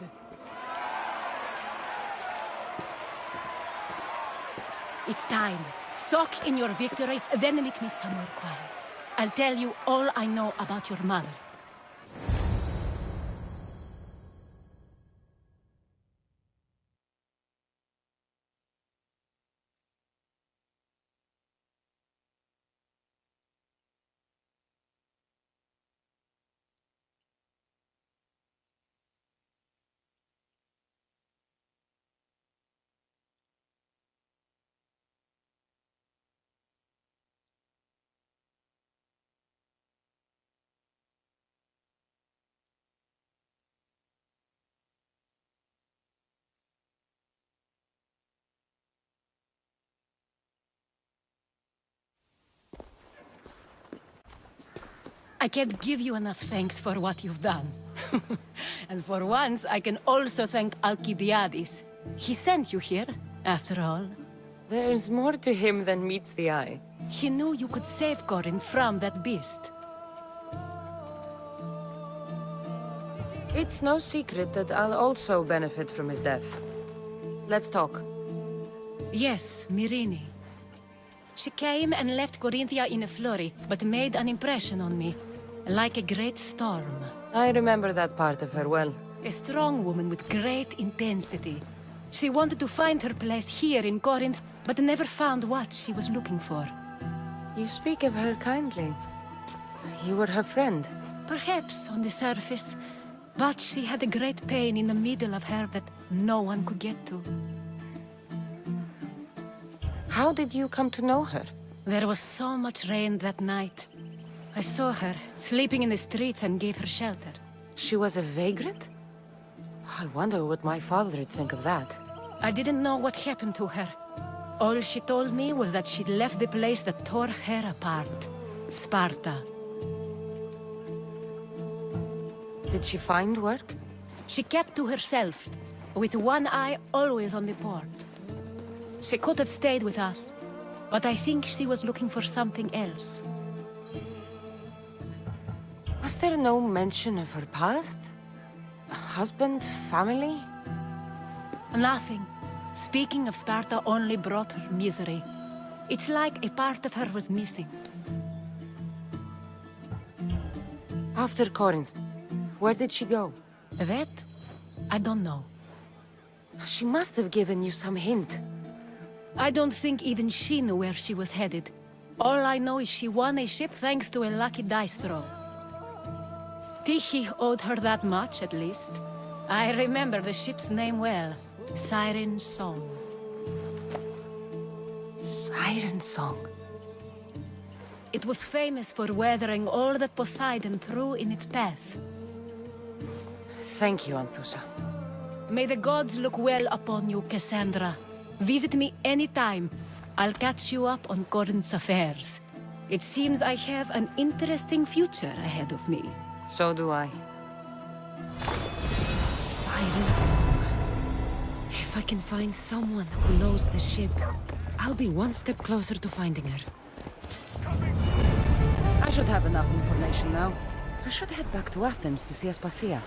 Speaker 7: It's time. Soak in your victory, then meet me somewhere quiet. I'll tell you all I know about your mother. I can't give you enough thanks for what you've done. And for once, I can also thank Alcibiades. He sent you here, after all.
Speaker 2: There's more to him than meets the eye.
Speaker 7: He knew you could save Corinth from that beast.
Speaker 2: It's no secret that I'll also benefit from his death. Let's talk.
Speaker 7: Yes, Myrine. She came and left Corinthia in a flurry, but made an impression on me. Like a great storm.
Speaker 2: I remember that part of her well.
Speaker 7: A strong woman with great intensity. She wanted to find her place here in Corinth, but never found what she was looking for.
Speaker 2: You speak of her kindly. You were her friend.
Speaker 7: Perhaps on the surface, but she had a great pain in the middle of her that no one could get to.
Speaker 2: How did you come to know her?
Speaker 7: There was so much rain that night. I saw her, sleeping in the streets, and gave her shelter.
Speaker 2: She was a vagrant? I wonder what my father would think of that.
Speaker 7: I didn't know what happened to her. All she told me was that she'd left the place that tore her apart. Sparta.
Speaker 2: Did she find work?
Speaker 7: She kept to herself, with one eye always on the port. She could have stayed with us, but I think she was looking for something else.
Speaker 2: Was there no mention of her past? A husband, family?
Speaker 7: Nothing. Speaking of Sparta only brought her misery. It's like a part of her was missing.
Speaker 2: After Corinth, where did she go?
Speaker 7: That? I don't know.
Speaker 2: She must have given you some hint.
Speaker 7: I don't think even she knew where she was headed. All I know is she won a ship thanks to a lucky dice throw. Tyche owed her that much, at least. I remember the ship's name well. Siren Song.
Speaker 2: Siren Song?
Speaker 7: It was famous for weathering all that Poseidon threw in its path.
Speaker 2: Thank you, Anthusa.
Speaker 7: May the gods look well upon you, Cassandra. Visit me anytime. I'll catch you up on Corinth's affairs. It seems I have an interesting future ahead of me.
Speaker 2: So do I. Siren Song. If I can find someone who knows the ship, I'll be one step closer to finding her. I should have enough information now. I should head back to Athens to see Aspasia.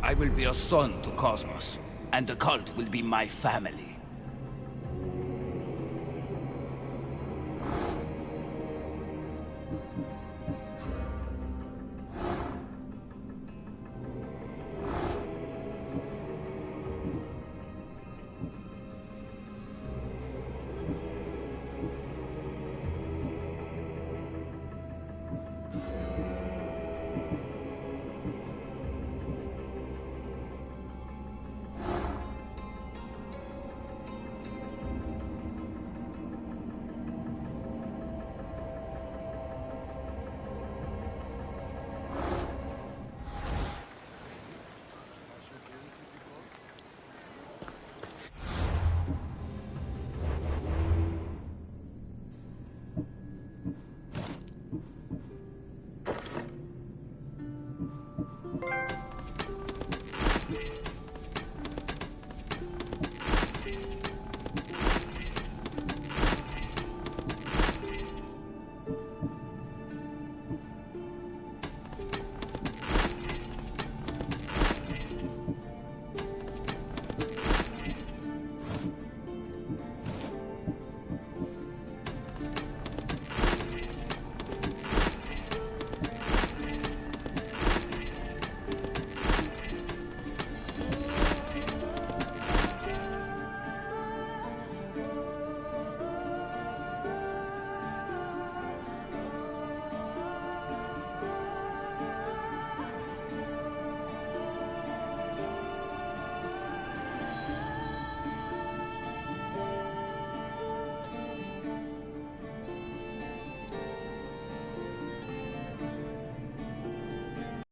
Speaker 19: I will be a son to Cosmos, and the cult will be my family.